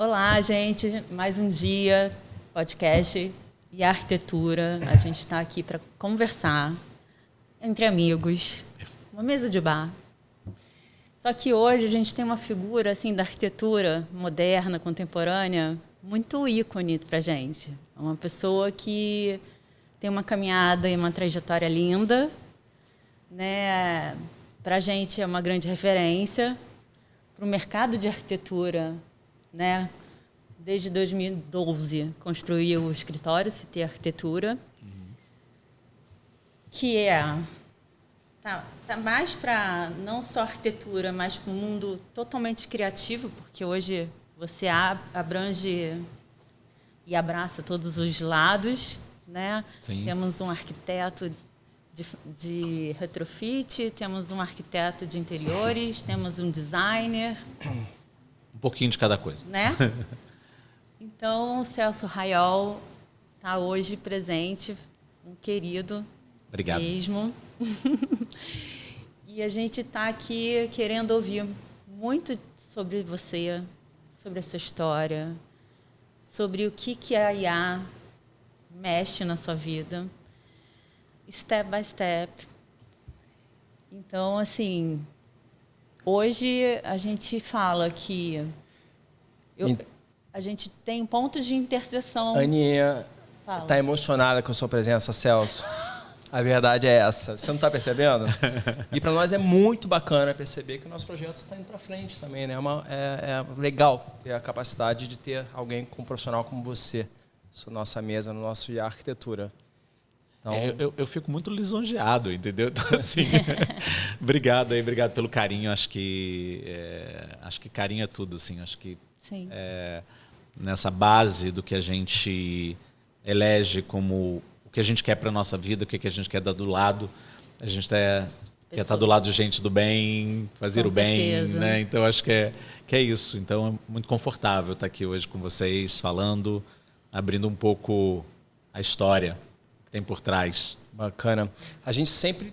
Olá, gente. Mais um dia, podcast e arquitetura. A gente está aqui para conversar entre amigos, uma mesa de bar. Só que hoje a gente tem uma figura assim da arquitetura moderna, contemporânea, muito ícone para a gente. É uma pessoa que tem uma caminhada e uma trajetória linda, né? Para a gente é uma grande referência para o mercado de arquitetura, né? Desde 2012 construiu o escritório Cité Arquitetura, que tá mais para não só arquitetura, mas para um mundo totalmente criativo, porque hoje você abrange e abraça todos os lados, né? Sim. Temos um arquiteto de retrofit, temos um arquiteto de interiores, temos um designer. Um pouquinho de cada coisa. Né? Então, o Celso Raiol está hoje presente, um querido. Obrigado. Mesmo. E a gente está aqui querendo ouvir muito sobre você, sobre a sua história, sobre o que a IA mexe na sua vida, step by step. Então, assim, hoje a gente fala que a gente tem pontos de interseção. Aninha está emocionada com a sua presença, Celso. A verdade é essa. Você não está percebendo? E para nós é muito bacana perceber que o nosso projeto está indo para frente também, né? É legal ter a capacidade de ter alguém com um profissional como você na nossa mesa, no nosso IA Arquitetura. Então... Eu fico muito lisonjeado, entendeu? Então, assim, obrigado pelo carinho. Acho que carinho é tudo, assim. Acho que Sim. Nessa base do que a gente elege como o que a gente quer para a nossa vida, o que a gente quer dar do lado. A gente quer estar do lado de gente do bem, fazer o bem, né? Então, acho que é isso. Então, é muito confortável estar aqui hoje com vocês, falando, abrindo um pouco a história que tem por trás. Bacana. A gente sempre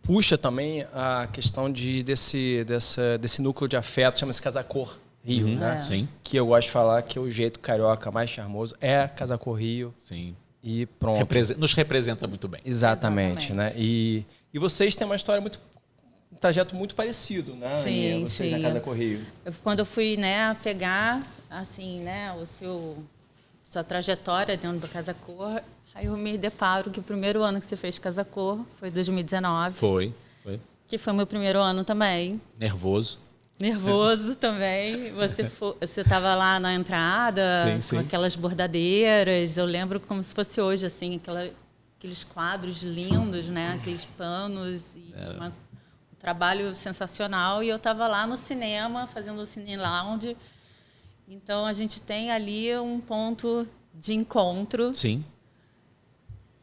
puxa também a questão desse núcleo de afeto, chama-se Casa Cor Rio, né? Sim. Que eu gosto de falar que é o jeito carioca mais charmoso, é Casa Cor Rio. Sim. E pronto. Nos representa muito bem. Exatamente. Né? E vocês têm uma história um trajeto muito parecido, né? Sim, vocês sim. na Casa Cor Rio. Quando eu fui, né, pegar assim, né, sua trajetória dentro do Casa Cor, aí eu me deparo que o primeiro ano que você fez Casa Cor foi 2019. Foi. Que foi meu primeiro ano também. Nervoso também. Você estava lá na entrada, sim. com aquelas bordadeiras. Eu lembro como se fosse hoje, assim, aqueles quadros lindos, né? Aqueles panos. E um trabalho sensacional. E eu estava lá no cinema, fazendo o Cine Lounge. Então, a gente tem ali um ponto de encontro. Sim.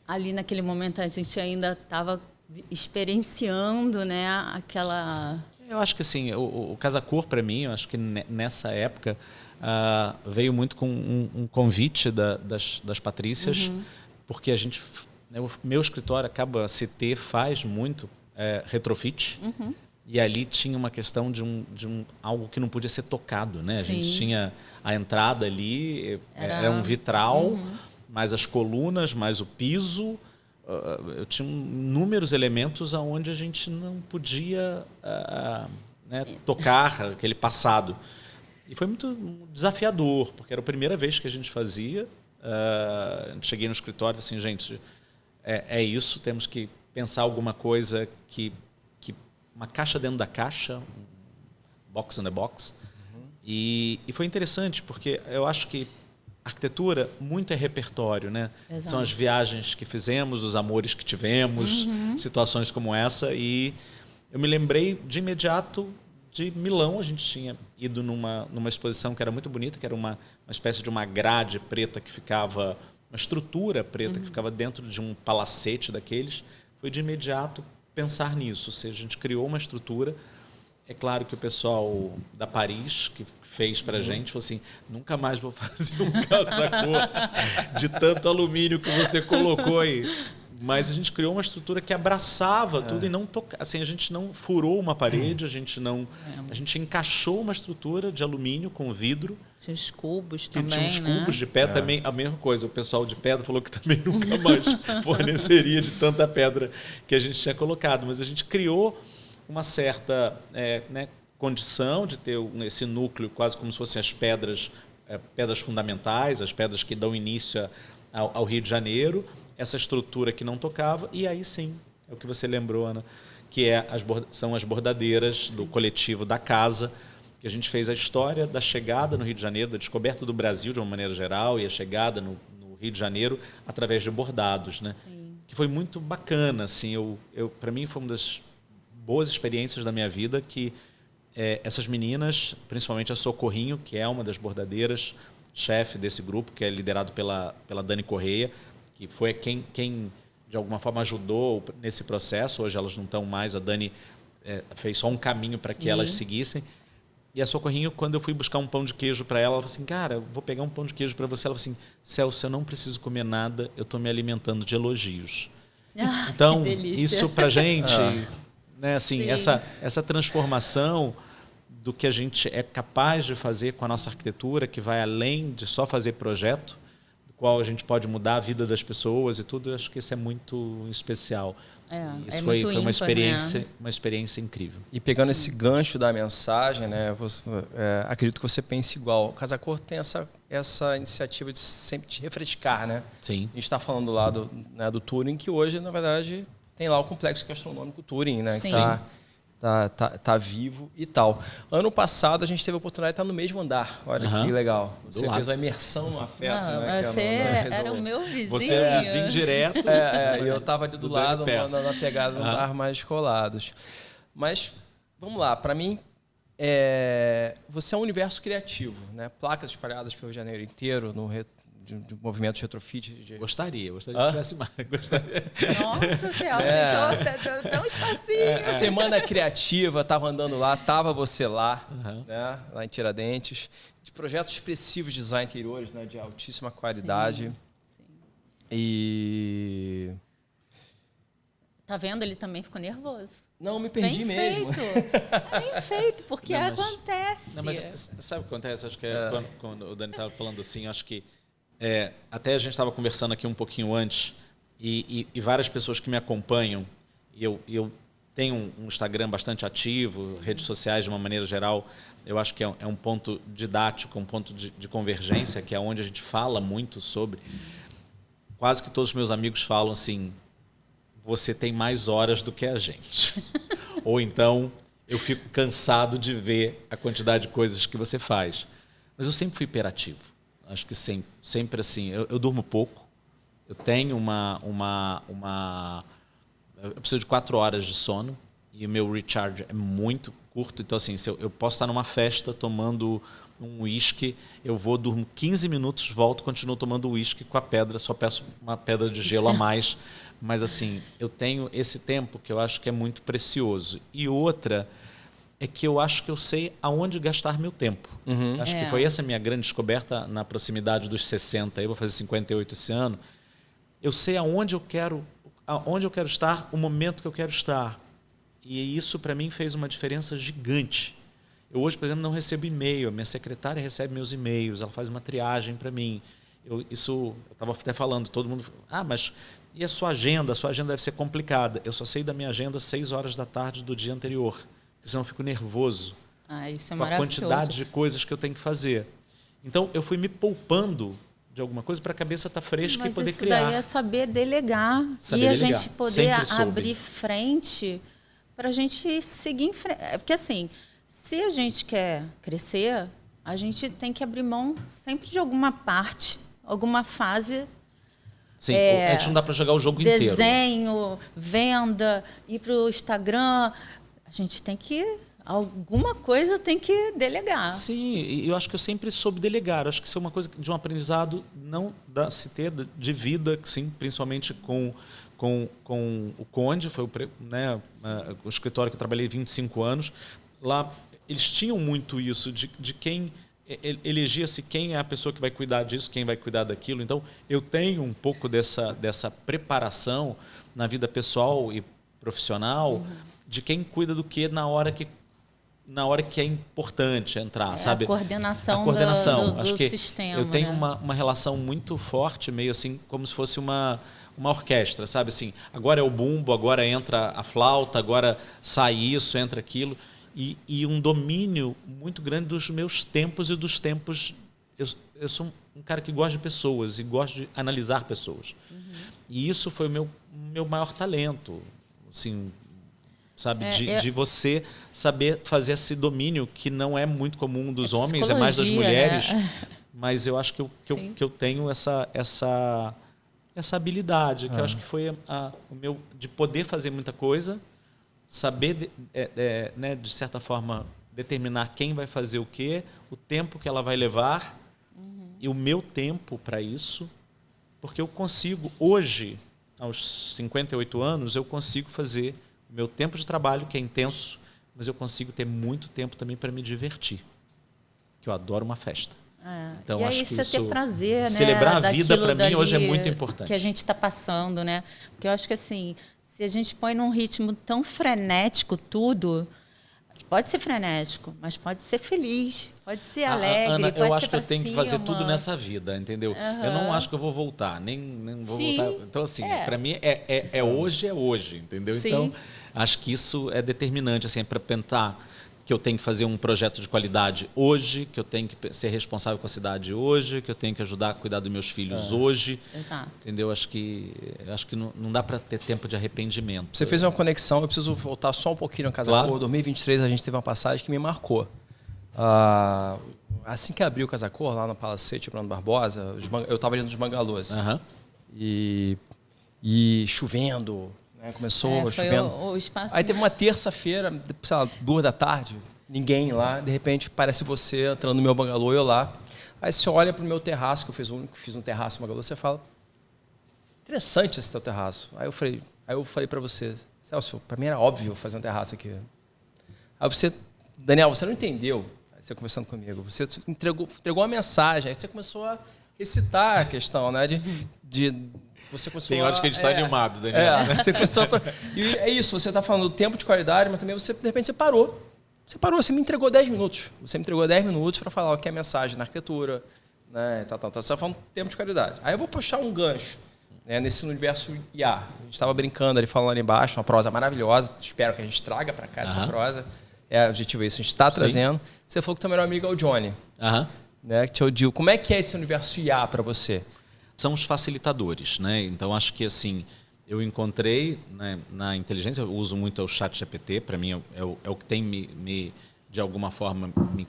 Ali, naquele momento, a gente ainda estava experienciando, né? Aquela... Eu acho que assim, o Casa Cor, para mim, eu acho que nessa época veio muito com um convite das Patrícias, porque a gente, né, o meu escritório acaba, CT faz muito retrofit, e ali tinha uma questão de algo que não podia ser tocado, né? A gente tinha a entrada ali, era um vitral, mais as colunas, mais o piso. Eu tinha inúmeros elementos onde a gente não podia né, tocar aquele passado. E foi muito desafiador, porque era a primeira vez que a gente fazia. Cheguei no escritório e falei assim, gente, é isso, temos que pensar alguma coisa que uma caixa dentro da caixa, um box in the box. E foi interessante, porque eu acho que arquitetura muito é repertório, né? Exato. São as viagens que fizemos, os amores que tivemos, situações como essa. E eu me lembrei de imediato de Milão. A gente tinha ido numa exposição que era muito bonita, que era uma espécie de uma grade preta que ficava, uma estrutura preta que ficava dentro de um palacete daqueles. Foi de imediato pensar nisso, ou seja, a gente criou uma estrutura. É claro que o pessoal da Paris, que fez para a gente, falou assim, nunca mais vou fazer um Casa Cor de tanto alumínio que você colocou aí. Mas a gente criou uma estrutura que abraçava tudo e não tocava. Assim, a gente não furou uma parede, a gente encaixou uma estrutura de alumínio com vidro. Tinha os cubos também, tinha uns cubos de pedra também, a mesma coisa. O pessoal de pedra falou que também nunca mais forneceria de tanta pedra que a gente tinha colocado. Mas a gente criou uma certa condição de ter esse núcleo quase como se fossem as pedras fundamentais, as pedras que dão início ao Rio de Janeiro, essa estrutura que não tocava, e aí sim, é o que você lembrou, Ana, que são as bordadeiras do coletivo da casa, que a gente fez a história da chegada no Rio de Janeiro, da descoberta do Brasil de uma maneira geral e a chegada no Rio de Janeiro através de bordados, né? Sim. Que foi muito bacana, assim, para mim foi uma das boas experiências da minha vida que essas meninas, principalmente a Socorrinho, que é uma das bordadeiras, chefe desse grupo, que é liderado pela Dani Correia, que foi quem de alguma forma ajudou nesse processo. Hoje elas não estão mais, a Dani fez só um caminho para que elas seguissem. E a Socorrinho, quando eu fui buscar um pão de queijo para ela, ela falou assim, cara, eu vou pegar um pão de queijo para você. Ela falou assim, Celso, eu não preciso comer nada, eu estou me alimentando de elogios. Então, isso para a gente, né, assim, essa transformação do que a gente é capaz de fazer com a nossa arquitetura, que vai além de só fazer projeto, do qual a gente pode mudar a vida das pessoas e tudo, eu acho que isso é muito especial. Isso foi uma experiência incrível. E pegando esse gancho da mensagem, né, acredito que você pense igual. O Casa Cor tem essa iniciativa de sempre te refrescar, né? Sim. A gente está falando lá do Turing, que hoje, na verdade, tem lá o complexo gastronômico Turing, né? Sim. Que tá vivo e tal. Ano passado a gente teve a oportunidade de estar no mesmo andar. Olha que legal. Você fez uma imersão no afeto, né? Você era o meu vizinho. Você é vizinho direto. E eu estava ali do lado, na pegada do bar mais colados. Mas, vamos lá, para mim, você é um universo criativo, né? Placas espalhadas pelo Rio de Janeiro inteiro, de movimentos retrofit. Gostaria de tivesse mais. Nossa, Celso, tão espacinho. Semana Criativa, estava andando lá, estava você lá, né, lá em Tiradentes, de projetos expressivos de design interiores, né, de altíssima qualidade. Sim. E... Tá vendo? Ele também ficou nervoso. Não, me perdi mesmo. Bem feito, porque acontece. Não, mas sabe o que acontece? Acho que quando o Dani estava falando assim, acho que até a gente estava conversando aqui um pouquinho antes e várias pessoas que me acompanham, e eu tenho um Instagram bastante ativo, redes sociais de uma maneira geral, eu acho que é um ponto didático, um ponto de convergência, que é onde a gente fala muito sobre. Quase que todos os meus amigos falam assim, você tem mais horas do que a gente. Ou então, eu fico cansado de ver a quantidade de coisas que você faz. Mas eu sempre fui hiperativo. Acho que sempre assim. Eu durmo pouco. Eu tenho eu preciso de 4 horas de sono. E o meu recharge é muito curto. Então, assim, se eu posso estar numa festa tomando um uísque, eu durmo 15 minutos, volto, continuo tomando uísque com a pedra. Só peço uma pedra de gelo a mais. Mas, assim, eu tenho esse tempo que eu acho que é muito precioso. E outra é que eu acho que eu sei aonde gastar meu tempo. Acho que foi essa a minha grande descoberta na proximidade dos 60. Eu vou fazer 58 esse ano. Eu sei aonde eu quero estar, o momento que eu quero estar. E isso, para mim, fez uma diferença gigante. Eu hoje, por exemplo, não recebo e-mail. A minha secretária recebe meus e-mails. Ela faz uma triagem para mim. Eu estava até falando, todo mundo... mas... E a sua agenda? A sua agenda deve ser complicada. Eu só sei da minha agenda 6 horas da tarde do dia anterior. Porque senão eu fico nervoso. Isso é com a quantidade de coisas que eu tenho que fazer. Então, eu fui me poupando de alguma coisa para a cabeça estar fresca e poder criar. Mas isso daí é saber delegar. A gente poder abrir frente para a gente seguir em frente. Porque, assim, se a gente quer crescer, a gente tem que abrir mão sempre de alguma parte, alguma fase. Sim, a gente não dá para jogar o jogo inteiro. Desenho, venda, ir para o Instagram. A gente tem que... Alguma coisa tem que delegar. Sim, e eu acho que eu sempre soube delegar. Eu acho que isso é uma coisa de um aprendizado não da CT, de vida, sim, principalmente com o Conde, foi o escritório que eu trabalhei 25 anos. Lá, eles tinham muito isso de quem elegia-se quem é a pessoa que vai cuidar disso, quem vai cuidar daquilo. Então, eu tenho um pouco dessa preparação na vida pessoal e profissional de quem cuida do que na hora que é importante entrar, sabe? A coordenação do Acho que sistema. Eu tenho uma relação muito forte, meio assim, como se fosse uma orquestra, sabe? Assim, agora é o bumbo, agora entra a flauta, agora sai isso, entra aquilo. E um domínio muito grande dos meus tempos e dos tempos. Eu sou um cara que gosta de pessoas e gosto de analisar pessoas. E isso foi o meu maior talento, assim, sabe? De você saber fazer esse domínio que não é muito comum dos homens, é mais das mulheres. Né? Mas eu acho que eu tenho essa habilidade, que eu acho que foi o meu de poder fazer muita coisa, saber, né, de certa forma, determinar quem vai fazer o quê, o tempo que ela vai levar e o meu tempo para isso, porque eu consigo, hoje, aos 58 anos, eu consigo fazer o meu tempo de trabalho, que é intenso, mas eu consigo ter muito tempo também para me divertir, que eu adoro uma festa. Então, e acho aí que você ter prazer, né? Celebrar a vida, para mim, hoje é muito importante. Que a gente está passando, né? Porque eu acho que, assim, se a gente põe num ritmo tão frenético tudo, pode ser frenético, mas pode ser feliz, pode ser alegre, Ana, pode eu ser acho que eu tenho que fazer cima. tudo nessa vida, entendeu? Eu não acho que eu vou voltar, nem vou voltar. Então, assim, para mim, é hoje, entendeu? Sim. Então, acho que isso é determinante, assim, para pensar que eu tenho que fazer um projeto de qualidade hoje, que eu tenho que ser responsável com a cidade hoje, que eu tenho que ajudar a cuidar dos meus filhos hoje. Exato. Entendeu? Acho que não dá para ter tempo de arrependimento. Você fez uma conexão, eu preciso voltar só um pouquinho na Casa Cor. Em 2023 a gente teve uma passagem que me marcou. Assim que abriu o Casa Cor, lá no Palacete, Bruno Barbosa, eu estava ali nos bangalôs. E chovendo. Começou chovendo. O espaço. Aí teve uma terça-feira, sei lá, 2h, ninguém lá. De repente, parece você entrando no meu bangalô e eu lá. Aí você olha para o meu terraço, que eu fiz um terraço no bangalô, você fala, interessante esse teu terraço. Aí eu falei para você, Celso, para mim era óbvio fazer um terraço aqui. Aí você, Daniel, você não entendeu. Aí você conversando comigo, você entregou uma mensagem, aí você começou a recitar a questão, né, você tem horas que a gente está animado, Daniel. Você começou e é isso, você está falando do tempo de qualidade, mas também você, de repente, você parou. Você me entregou 10 minutos. Você me entregou 10 minutos para falar o que é a mensagem na arquitetura, né? Você está falando tempo de qualidade. Aí eu vou puxar um gancho, né, nesse universo IA. A gente estava brincando ali, falando ali embaixo, uma prosa maravilhosa. Espero que a gente traga para cá essa prosa. O objetivo é isso, a gente está trazendo. Você falou que também era amigo ao Johnny. Né, que te odiou. Como é que é esse universo IA para você? São os facilitadores, né? Então, acho que assim, eu encontrei, né, na inteligência, eu uso muito o ChatGPT, para mim é o que tem de alguma forma, me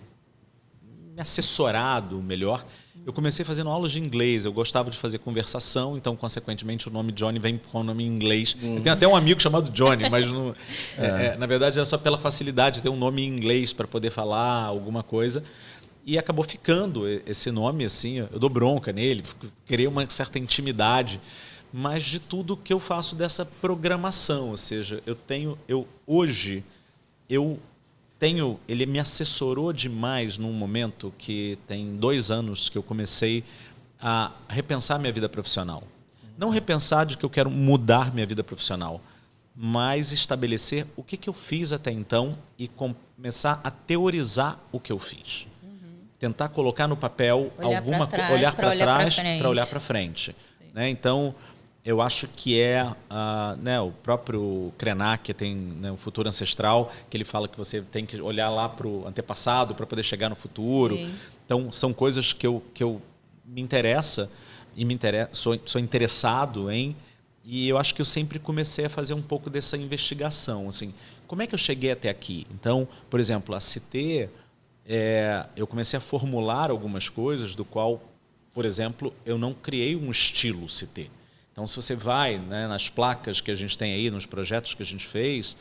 assessorado melhor. Eu comecei fazendo aulas de inglês, eu gostava de fazer conversação, então, consequentemente, o nome Johnny vem com o nome em inglês. Eu tenho até um amigo chamado Johnny, mas na verdade era só pela facilidade de ter um nome em inglês para poder falar alguma coisa. E acabou ficando esse nome, assim, eu dou bronca nele, criei uma certa intimidade, mas de tudo que eu faço dessa programação, ou seja, ele me assessorou demais num momento que tem 2 anos que eu comecei a repensar minha vida profissional. Não repensar de que eu quero mudar minha vida profissional, mas estabelecer o que eu fiz até então e começar a teorizar o que eu fiz. Tentar colocar no papel alguma coisa, olhar para trás para olhar para frente. Né? Então, eu acho que né, o próprio Krenak tem, né, o futuro ancestral, que ele fala que você tem que olhar lá para o antepassado para poder chegar no futuro. Sim. Então, são coisas que eu me interessa e sou interessado em, e eu acho que eu sempre comecei a fazer um pouco dessa investigação. Assim, como é que eu cheguei até aqui? Então, por exemplo, a Cité... eu comecei a formular algumas coisas do qual, por exemplo, eu não criei um estilo Cité. Então, se você vai, né, nas placas que a gente tem aí, nos projetos que a gente fez,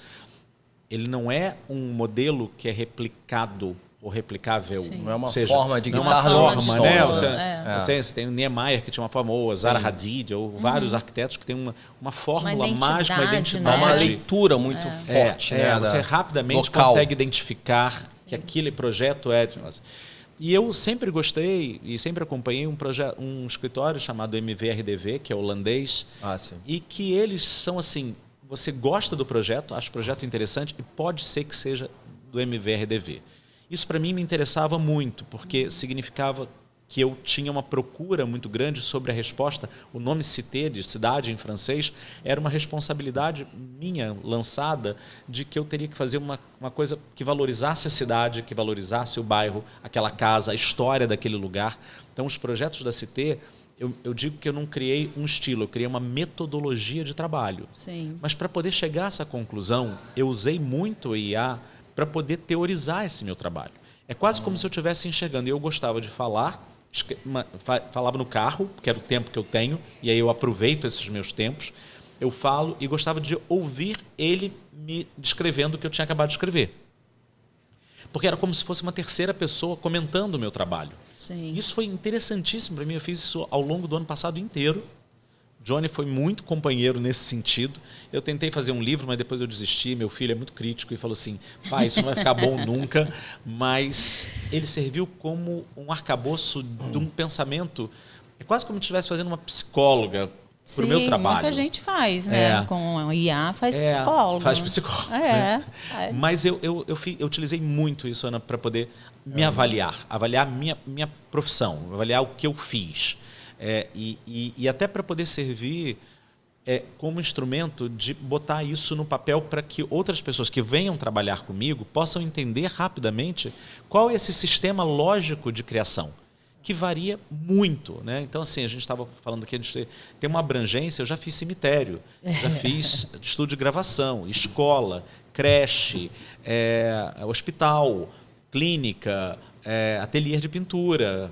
ele não é um modelo que é replicado ou replicável. Sim. Não é uma forma de guitarra. Não é uma forma, né? Você tem o Niemeyer, que tinha uma forma, ou Zaha Hadid, ou vários arquitetos que têm uma fórmula mágica, uma identidade. Né? Uma leitura muito forte. Né? Você rapidamente consegue identificar que aquele projeto é... E eu sempre gostei e sempre acompanhei um escritório chamado MVRDV, que é holandês, sim. e que eles são assim, você gosta do projeto, acha o projeto interessante e pode ser que seja do MVRDV. Isso para mim me interessava muito, porque significava que eu tinha uma procura muito grande sobre a resposta. O nome cité, de cidade em francês, era uma responsabilidade minha lançada de que eu teria que fazer uma coisa que valorizasse a cidade, que valorizasse o bairro, aquela casa, a história daquele lugar. Então, os projetos da cité, eu digo que eu não criei um estilo, eu criei uma metodologia de trabalho. Sim. Mas para poder chegar a essa conclusão, eu usei muito o IA para poder teorizar esse meu trabalho. É quase como se eu estivesse enxergando. E eu gostava de falar, falava no carro, que era o tempo que eu tenho, e aí eu aproveito esses meus tempos, eu falo e gostava de ouvir ele me descrevendo o que eu tinha acabado de escrever. Porque era como se fosse uma terceira pessoa comentando o meu trabalho. Sim. Isso foi interessantíssimo para mim, eu fiz isso ao longo do ano passado inteiro. Johnny foi muito companheiro nesse sentido. Eu tentei fazer um livro, mas depois eu desisti. Meu filho é muito crítico e falou assim, pai, isso não vai ficar bom nunca. Mas ele serviu como um arcabouço de um pensamento. É quase como se estivesse fazendo uma psicóloga para o meu trabalho. Muita gente faz, né? Com a IA faz psicólogo. Faz psicólogo. Né? Mas eu utilizei muito isso, Ana, para poder me avaliar minha profissão, avaliar o que eu fiz. E até para poder servir como instrumento de botar isso no papel para que outras pessoas que venham trabalhar comigo possam entender rapidamente qual é esse sistema lógico de criação, que varia muito, né? Então, assim, a gente estava falando que a gente tem uma abrangência. Eu já fiz cemitério, já fiz estúdio de gravação, escola, creche, hospital, clínica, ateliê de pintura,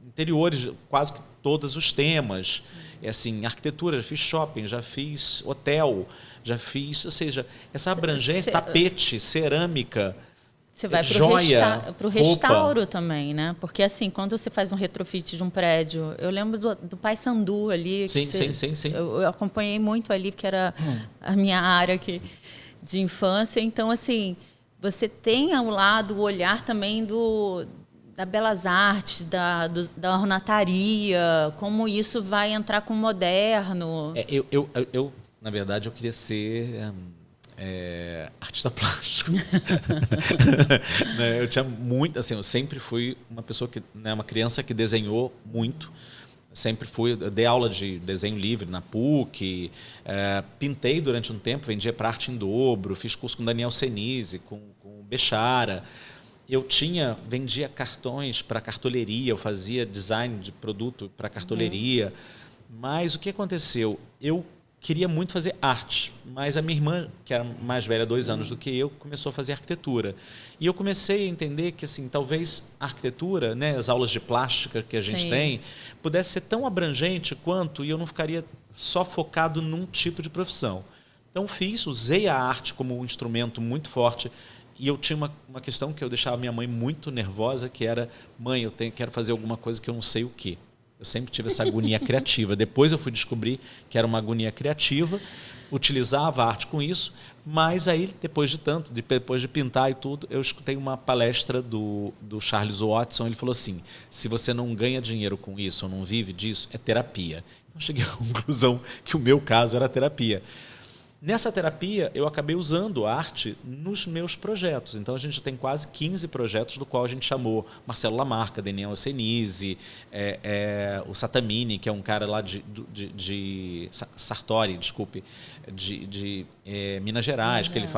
interiores, quase que todos os temas. Assim, arquitetura, já fiz shopping, já fiz hotel, já fiz... Ou seja, essa abrangência, tapete, cerâmica, você vai para o restauro também, né? Porque, assim, quando você faz um retrofit de um prédio... Eu lembro do Paissandu ali. Sim. Eu acompanhei muito ali, porque era a minha área de infância. Então, assim, você tem ao lado o olhar também da belas artes, da ornataria, como isso vai entrar com o moderno. Eu na verdade, eu queria ser artista plástico. Eu tinha muito, assim, eu sempre fui uma pessoa uma criança que desenhou muito. Sempre dei aula de desenho livre na PUC, pintei durante um tempo, vendia para arte em dobro, fiz curso com Daniel Senise, com Bechara. Eu vendia cartões para cartoleria, eu fazia design de produto para cartoleria. Mas o que aconteceu? Eu queria muito fazer arte, mas a minha irmã, que era mais velha 2 anos do que eu, começou a fazer arquitetura. E eu comecei a entender que, assim, talvez a arquitetura, né, as aulas de plástica que a gente tem, pudesse ser tão abrangente quanto, e eu não ficaria só focado num tipo de profissão. Então usei a arte como um instrumento muito forte. E eu tinha uma questão que eu deixava minha mãe muito nervosa, que era, mãe, quero fazer alguma coisa que eu não sei o quê. Eu sempre tive essa agonia criativa. Depois eu fui descobrir que era uma agonia criativa, utilizava a arte com isso, mas aí, depois de pintar e tudo, eu escutei uma palestra do Charles Watson. Ele falou assim, se você não ganha dinheiro com isso ou não vive disso, é terapia. Então, eu cheguei à conclusão que o meu caso era terapia. Nessa terapia, eu acabei usando a arte nos meus projetos. Então, a gente tem quase 15 projetos, do qual a gente chamou Marcelo Lamarca, Daniel Senise, o Satamini, que é um cara lá de Sartori, desculpe, de Minas Gerais, que ele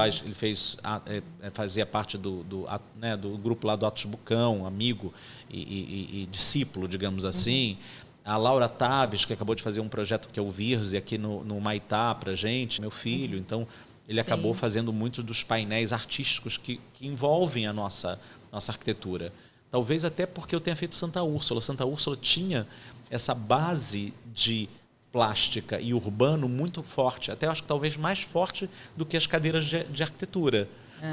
fazia parte do grupo lá do Atos Bucão, amigo e discípulo, digamos assim. A Laura Taves, que acabou de fazer um projeto que é o Virze aqui no Maitá para a gente, meu filho. Então, ele acabou fazendo muitos dos painéis artísticos que envolvem a nossa arquitetura. Talvez até porque eu tenha feito Santa Úrsula. Santa Úrsula tinha essa base de plástica e urbano muito forte. Até acho que talvez mais forte do que as cadeiras de arquitetura.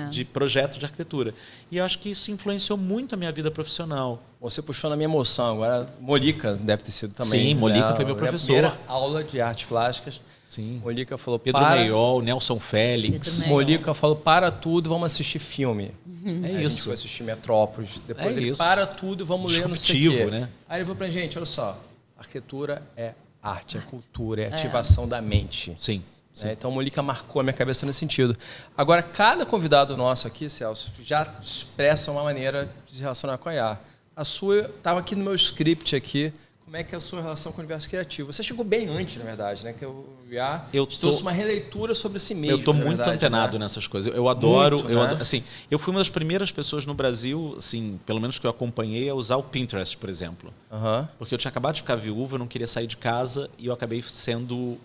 de projeto de arquitetura. E eu acho que isso influenciou muito a minha vida profissional. Você puxou na minha emoção agora. Molica deve ter sido também. Sim, Molica foi meu professor. Primeira aula de artes plásticas. Sim. Molica falou, Pedro Meiol, Nelson Félix. Molica falou, para tudo, vamos assistir filme. É Aí isso. A gente foi assistir Metrópolis. Depois ele, isso. para tudo, vamos ler no sei quê. Né? Aí ele falou pra gente, olha só, arquitetura é arte, é cultura, é ativação da mente. Sim. Sim. Então, Molica marcou a minha cabeça nesse sentido. Agora, cada convidado nosso aqui, Celso, já expressa uma maneira de se relacionar com a IA. A sua, estava aqui no meu script aqui, como é que é a sua relação com o universo criativo? Você chegou bem antes, na verdade, né? Que o IA trouxe uma releitura sobre si mesmo. Eu estou muito antenado nessas coisas. Eu adoro, assim, eu fui uma das primeiras pessoas no Brasil, assim, pelo menos que eu acompanhei, a usar o Pinterest, por exemplo. Porque eu tinha acabado de ficar viúva, eu não queria sair de casa e eu acabei sendo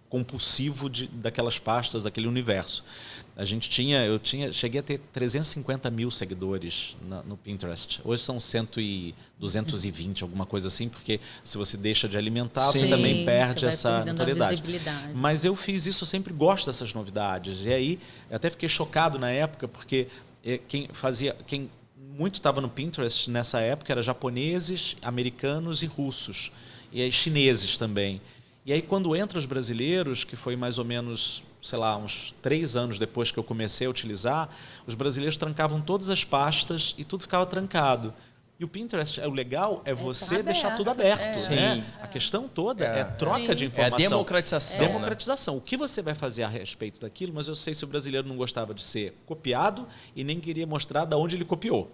compulsivo daquelas pastas, daquele universo. Cheguei a ter 350 mil seguidores no Pinterest. Hoje são 220, alguma coisa assim, porque se você deixa de alimentar, você também perde essa notoriedade. Mas eu fiz isso, eu sempre gosto dessas novidades. E aí, eu até fiquei chocado na época, porque quem muito estava no Pinterest nessa época era japoneses, americanos e russos. E aí chineses também. E aí, quando entram os brasileiros, que foi mais ou menos, sei lá, uns 3 anos depois que eu comecei a utilizar, os brasileiros trancavam todas as pastas e tudo ficava trancado. E o Pinterest, o legal é você deixar tudo aberto. Né? A questão toda é troca de informação. É a democratização. Democratização. O que você vai fazer a respeito daquilo, mas eu sei se o brasileiro não gostava de ser copiado e nem queria mostrar de onde ele copiou.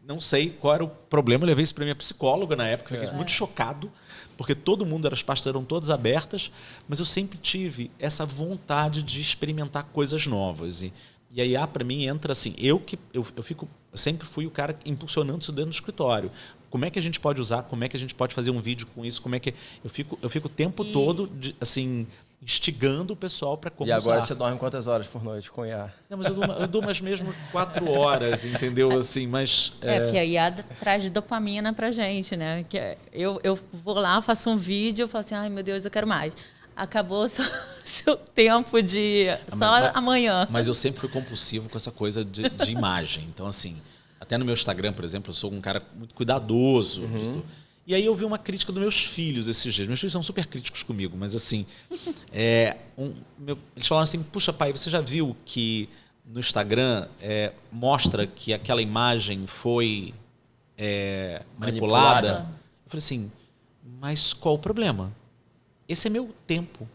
Não sei qual era o problema, eu levei isso para minha psicóloga na época, fiquei muito chocado, porque todo mundo, as pastas eram todas abertas, mas eu sempre tive essa vontade de experimentar coisas novas. E a IA, para mim, entra assim, eu sempre fui o cara impulsionando isso dentro do escritório. Como é que a gente pode usar? Como é que a gente pode fazer um vídeo com isso? Como é que eu fico o tempo todo assim, instigando o pessoal para como usar. E agora você dorme quantas horas por noite com IA? Não, mas eu dou mais mesmo 4 horas, entendeu? Assim, mas porque a IA traz dopamina pra gente, né? Que eu vou lá, faço um vídeo, eu falo assim, ai meu Deus, eu quero mais. Acabou seu tempo de amanhã. Mas eu sempre fui compulsivo com essa coisa de imagem. Então, assim, até no meu Instagram, por exemplo, eu sou um cara muito cuidadoso. E aí eu vi uma crítica dos meus filhos esses dias. Meus filhos são super críticos comigo, mas assim, eles falaram assim, puxa pai, você já viu que no Instagram mostra que aquela imagem foi manipulada? Eu falei assim, mas qual o problema? Esse é meu tempo.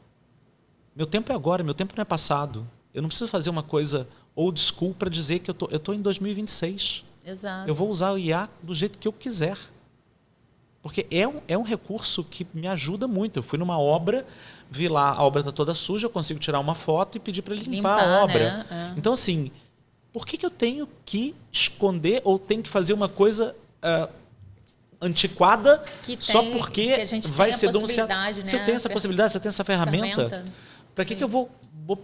Meu tempo é agora, meu tempo não é passado. Eu não preciso fazer uma coisa old school para dizer que eu tô em 2026. Exato. Eu vou usar o IA do jeito que eu quiser. Porque é um recurso que me ajuda muito. Eu fui numa obra, vi lá, a obra está toda suja, eu consigo tirar uma foto e pedir para ele limpar a obra. Né? Então, assim, por que eu tenho que esconder ou tenho que fazer uma coisa antiquada só porque vai ser denunciado? Né? Se eu tenho essa possibilidade, se eu tenho essa ferramenta, para que eu vou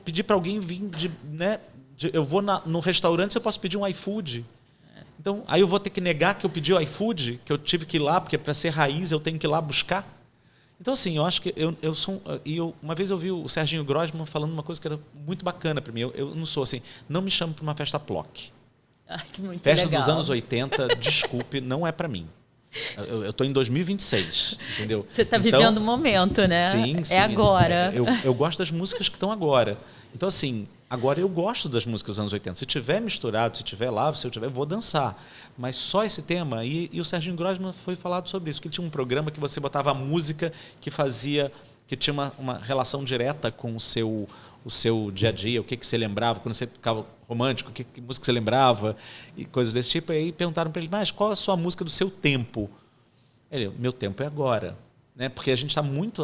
pedir para alguém vir eu vou no restaurante, eu posso pedir um iFood. Então, aí eu vou ter que negar que eu pedi o iFood, que eu tive que ir lá, porque para ser raiz eu tenho que ir lá buscar. Então, assim, eu acho que uma vez eu vi o Serginho Grosman falando uma coisa que era muito bacana para mim. Eu não sou assim, não me chamo para uma festa PLOC. Ai, que muito festa legal. Dos anos 80, desculpe, não é para mim. Eu estou em 2026, entendeu? Você está vivendo o momento, né? Sim, sim. É agora. Eu gosto das músicas que estão agora. Então, assim, agora eu gosto das músicas dos anos 80. Se tiver misturado, se tiver lá, se eu tiver, eu vou dançar. Mas só esse tema. E o Serginho Grosman foi falado sobre isso, que ele tinha um programa que você botava a música que tinha uma relação direta com o seu dia a dia, o que você lembrava, quando você ficava romântico, que música você lembrava, e coisas desse tipo. E aí perguntaram para ele, mas qual é a sua música do seu tempo? Ele, meu tempo é agora. Né? Porque a gente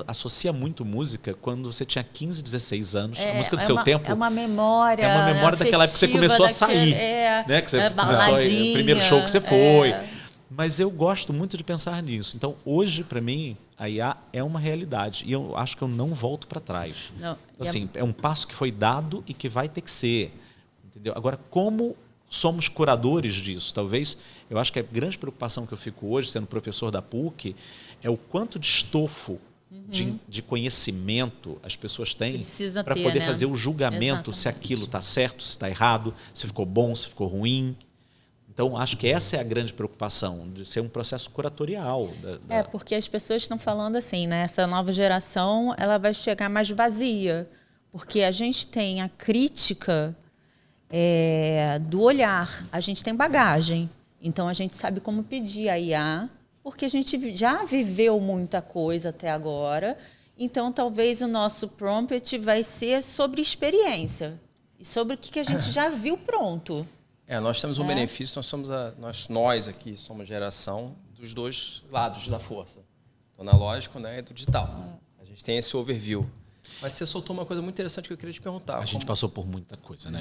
associa muito música quando você tinha 15, 16 anos. A música do seu tempo. É uma memória. É uma memória daquela época que você começou a sair. Né? Que você começou o primeiro show que você foi. Mas eu gosto muito de pensar nisso. Então, hoje, para mim, a IA é uma realidade. E eu acho que eu não volto para trás. Não. Então, assim, é um passo que foi dado e que vai ter que ser. Entendeu? Agora, como somos curadores disso? Talvez, eu acho que a grande preocupação que eu fico hoje, sendo professor da PUC, é o quanto de estofo de conhecimento as pessoas têm para ter, poder né? fazer o julgamento Exatamente. se aquilo está certo, se está errado, se ficou bom, se ficou ruim. Então, acho que essa é a grande preocupação, de ser um processo curatorial. Porque as pessoas estão falando assim, né? Essa nova geração ela vai chegar mais vazia, porque a gente tem a crítica do olhar, a gente tem bagagem, então a gente sabe como pedir a IA, porque a gente já viveu muita coisa até agora, então talvez o nosso prompt vai ser sobre experiência e sobre o que a gente já viu pronto. Nós temos um benefício, nós aqui somos geração dos dois lados da força, do analógico, né, e do digital. A gente tem esse overview. Mas você soltou uma coisa muito interessante que eu queria te perguntar. A gente passou por muita coisa, né?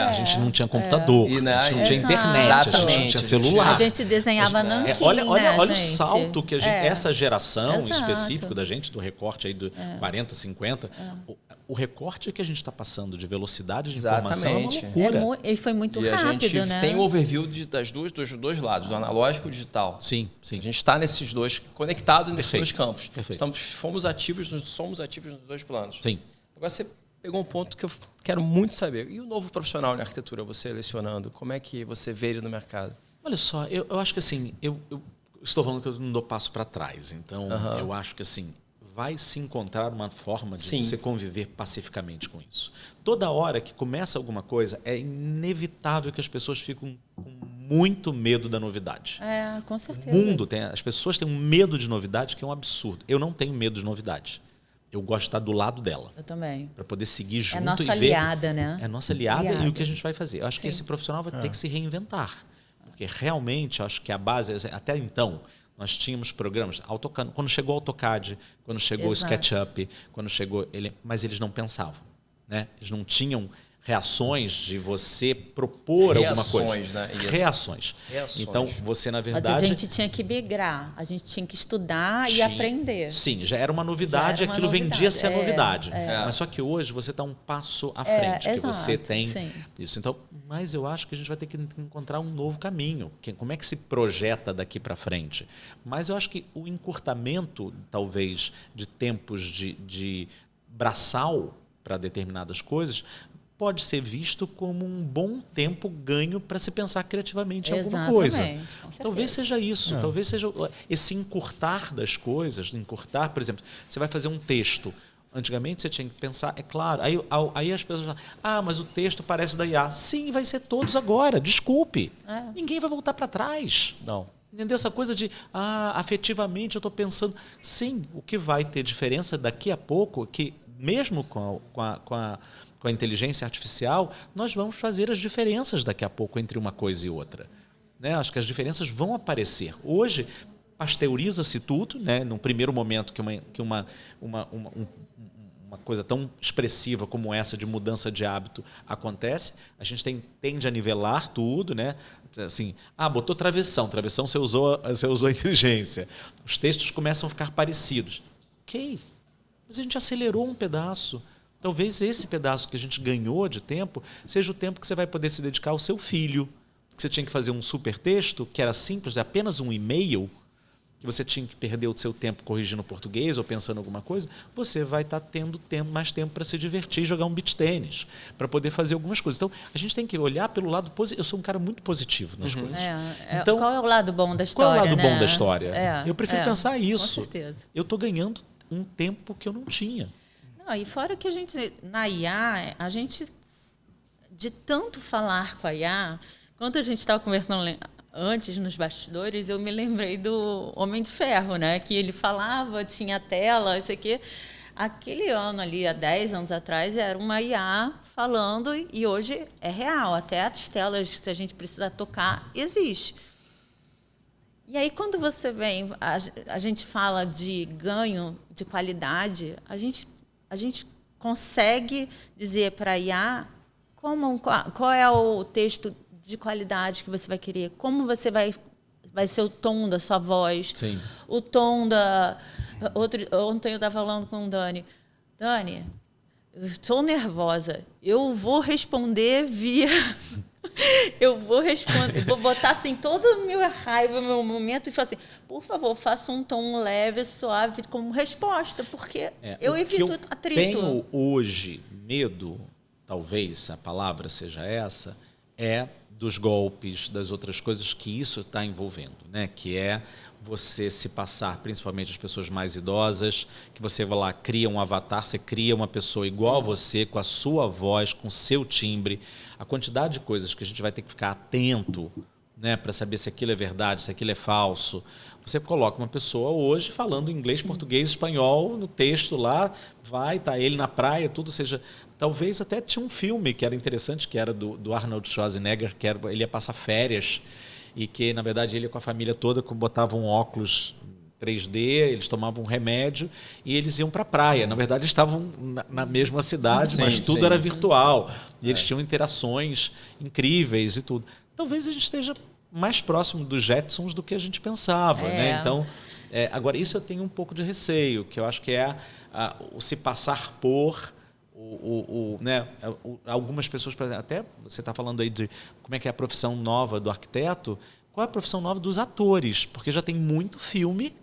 A gente não tinha computador, a gente não tinha internet, a gente não tinha celular. A gente desenhava nanquim, olha o gente? salto que essa geração específica da gente, do recorte aí do 40, 50, o recorte que a gente está passando de velocidade de informação é uma loucura. E foi muito rápido, né? A gente tem o overview dos dois lados, do analógico e do digital. Sim, sim. A gente está nesses dois, conectado nesses dois campos. Perfeito. Somos ativos nos dois planos. Sim. Agora você pegou um ponto que eu quero muito saber. E o novo profissional na arquitetura, você lecionando, como é que você vê ele no mercado? Olha só, eu acho que assim, eu estou falando que eu não dou passo para trás. Então, eu acho que assim, vai se encontrar uma forma de você conviver pacificamente com isso. Toda hora que começa alguma coisa, é inevitável que as pessoas fiquem com muito medo da novidade. Com certeza. As pessoas têm um medo de novidade que é um absurdo. Eu não tenho medo de novidade. Eu gosto de estar do lado dela. Eu também. Para poder seguir junto e ver. É nossa aliada, né? É nossa aliada e o que a gente vai fazer. Eu acho que esse profissional vai ter que se reinventar. Porque realmente, acho que a base... Até então, nós tínhamos programas... Quando chegou o AutoCAD, quando chegou o SketchUp, quando chegou... Mas eles não pensavam. Né? Eles não tinham reações de você propor alguma coisa. Né? Reações. Então, você, na verdade... Mas a gente tinha que migrar, a gente tinha que estudar e aprender. Sim, já era uma novidade, aquilo vendia-se a novidade. Mas só que hoje você está um passo à frente, que você tem isso. Então, mas eu acho que a gente vai ter que encontrar um novo caminho. Como é que se projeta daqui para frente? Mas eu acho que o encurtamento, talvez, de tempos de braçal para determinadas coisas pode ser visto como um bom tempo ganho para se pensar criativamente em alguma coisa. Talvez seja isso, talvez seja esse encurtar das coisas, encurtar, por exemplo, você vai fazer um texto. Antigamente você tinha que pensar, é claro, aí as pessoas falam, mas o texto parece da IA. Sim, vai ser todos agora, desculpe. Ninguém vai voltar para trás. Não. Entendeu? Essa coisa de, afetivamente eu estou pensando. Sim, o que vai ter diferença daqui a pouco, que mesmo com a inteligência artificial, nós vamos fazer as diferenças daqui a pouco entre uma coisa e outra. Né? Acho que as diferenças vão aparecer. Hoje, pasteuriza-se tudo, né? No primeiro momento que uma coisa tão expressiva como essa de mudança de hábito acontece, a gente tende a nivelar tudo, né? Assim, botou travessão você usou a inteligência. Os textos começam a ficar parecidos. Ok, mas a gente acelerou um pedaço. Talvez esse pedaço que a gente ganhou de tempo seja o tempo que você vai poder se dedicar ao seu filho. Que você tinha que fazer um super texto, que era simples, apenas um e-mail, que você tinha que perder o seu tempo corrigindo português ou pensando em alguma coisa, você vai estar tendo mais tempo para se divertir e jogar um beach tênis, para poder fazer algumas coisas. Então, a gente tem que olhar pelo lado positivo. Eu sou um cara muito positivo nas coisas. Então, qual é o lado bom da história? Qual é o lado bom da história? Eu prefiro pensar isso. Com certeza. Eu estou ganhando um tempo que eu não tinha. E fora que na IA, a gente, de tanto falar com a IA, quando a gente estava conversando antes nos bastidores, eu me lembrei do Homem de Ferro, né? Que ele falava, tinha tela, isso aqui. Aquele ano ali, há 10 anos atrás, era uma IA falando e hoje é real. Até as telas, se a gente precisar tocar, existe. E aí, quando você vem, a gente fala de ganho de qualidade, a gente consegue dizer para a IA qual é o texto de qualidade que você vai querer, como você vai ser o tom da sua voz, Sim. o tom da... Ontem eu estava falando com o Dani, eu estou nervosa, eu vou responder via Eu vou responder, vou botar assim toda a minha raiva, meu momento e falar assim, por favor, faça um tom leve, suave como resposta, porque eu evito atrito. Tenho hoje medo, talvez a palavra seja essa, é dos golpes, das outras coisas que isso está envolvendo, né? Que é você se passar, principalmente as pessoas mais idosas, que você vai lá, cria um avatar, você cria uma pessoa igual a você, com a sua voz, com o seu timbre. A quantidade de coisas que a gente vai ter que ficar atento, né, para saber se aquilo é verdade, se aquilo é falso. Você coloca uma pessoa hoje falando inglês, português, espanhol no texto lá, tá ele na praia, tudo, seja... Talvez até tinha um filme que era interessante, que era do Arnold Schwarzenegger, que ele ia passar férias e que, na verdade, ele com a família toda botavam óculos 3D, eles tomavam um remédio e eles iam para a praia. Na verdade, eles estavam na mesma cidade, mas tudo era virtual. E eles tinham interações incríveis e tudo. Talvez a gente esteja mais próximo dos Jetsons do que a gente pensava. Né? Então, agora, isso eu tenho um pouco de receio, que eu acho que é o se passar por... né? Algumas pessoas, por exemplo, até você está falando aí de como é que é a profissão nova do arquiteto, qual é a profissão nova dos atores? Porque já tem muito filme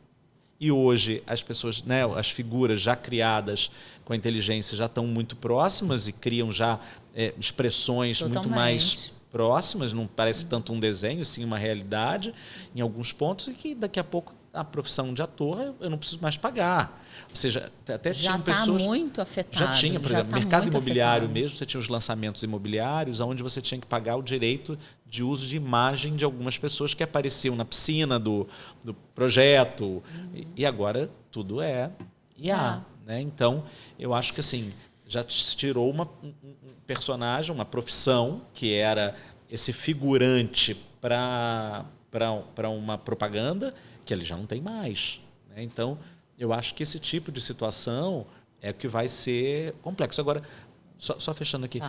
e hoje as pessoas, né, as figuras já criadas com a inteligência já estão muito próximas e criam já expressões muito mais próximas, não parece tanto um desenho, sim uma realidade em alguns pontos, e que daqui a pouco a profissão de ator eu não preciso mais pagar. Ou seja, até tinha pessoas... Já está muito afetado. Já tinha, por exemplo, mercado imobiliário mesmo, você tinha os lançamentos imobiliários, onde você tinha que pagar o direito de uso de imagem de algumas pessoas que apareciam na piscina do projeto. E agora tudo é IA. Né? Então, eu acho que assim, já tirou um personagem, uma profissão, que era esse figurante para uma propaganda, que ele já não tem mais. Né? Então, eu acho que esse tipo de situação é o que vai ser complexo. Agora, só fechando aqui,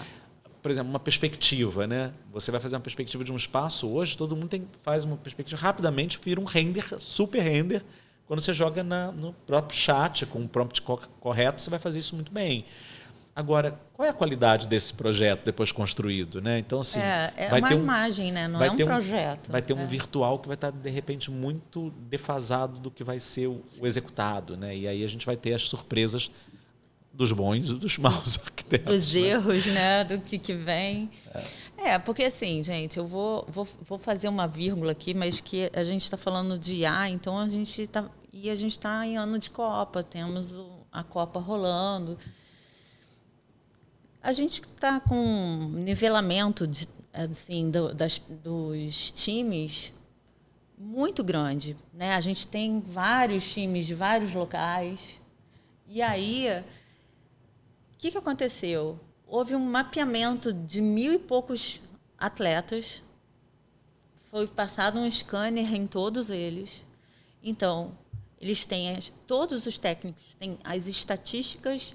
por exemplo, uma perspectiva. Né? Você vai fazer uma perspectiva de um espaço, hoje todo mundo faz uma perspectiva, rapidamente vira um render, super render. Quando você joga no próprio chat, com o prompt correto, você vai fazer isso muito bem. Agora, qual é a qualidade desse projeto depois construído? Né? Então, assim, vai uma ter imagem, né? Não é um projeto. Vai ter um virtual que vai estar, de repente, muito defasado do que vai ser o executado. Né? E aí a gente vai ter as surpresas dos bons e dos maus arquitetos. Dos erros, né? Do que vem. Porque assim, gente, eu vou fazer uma vírgula aqui, mas que a gente está falando de IA, então a gente está em ano de Copa, temos a Copa rolando. A gente está com um nivelamento dos times muito grande. Né? A gente tem vários times de vários locais. E aí, o que aconteceu? Houve um mapeamento de 1.000 e poucos atletas. Foi passado um scanner em todos eles. Então, eles têm todos os técnicos, têm as estatísticas,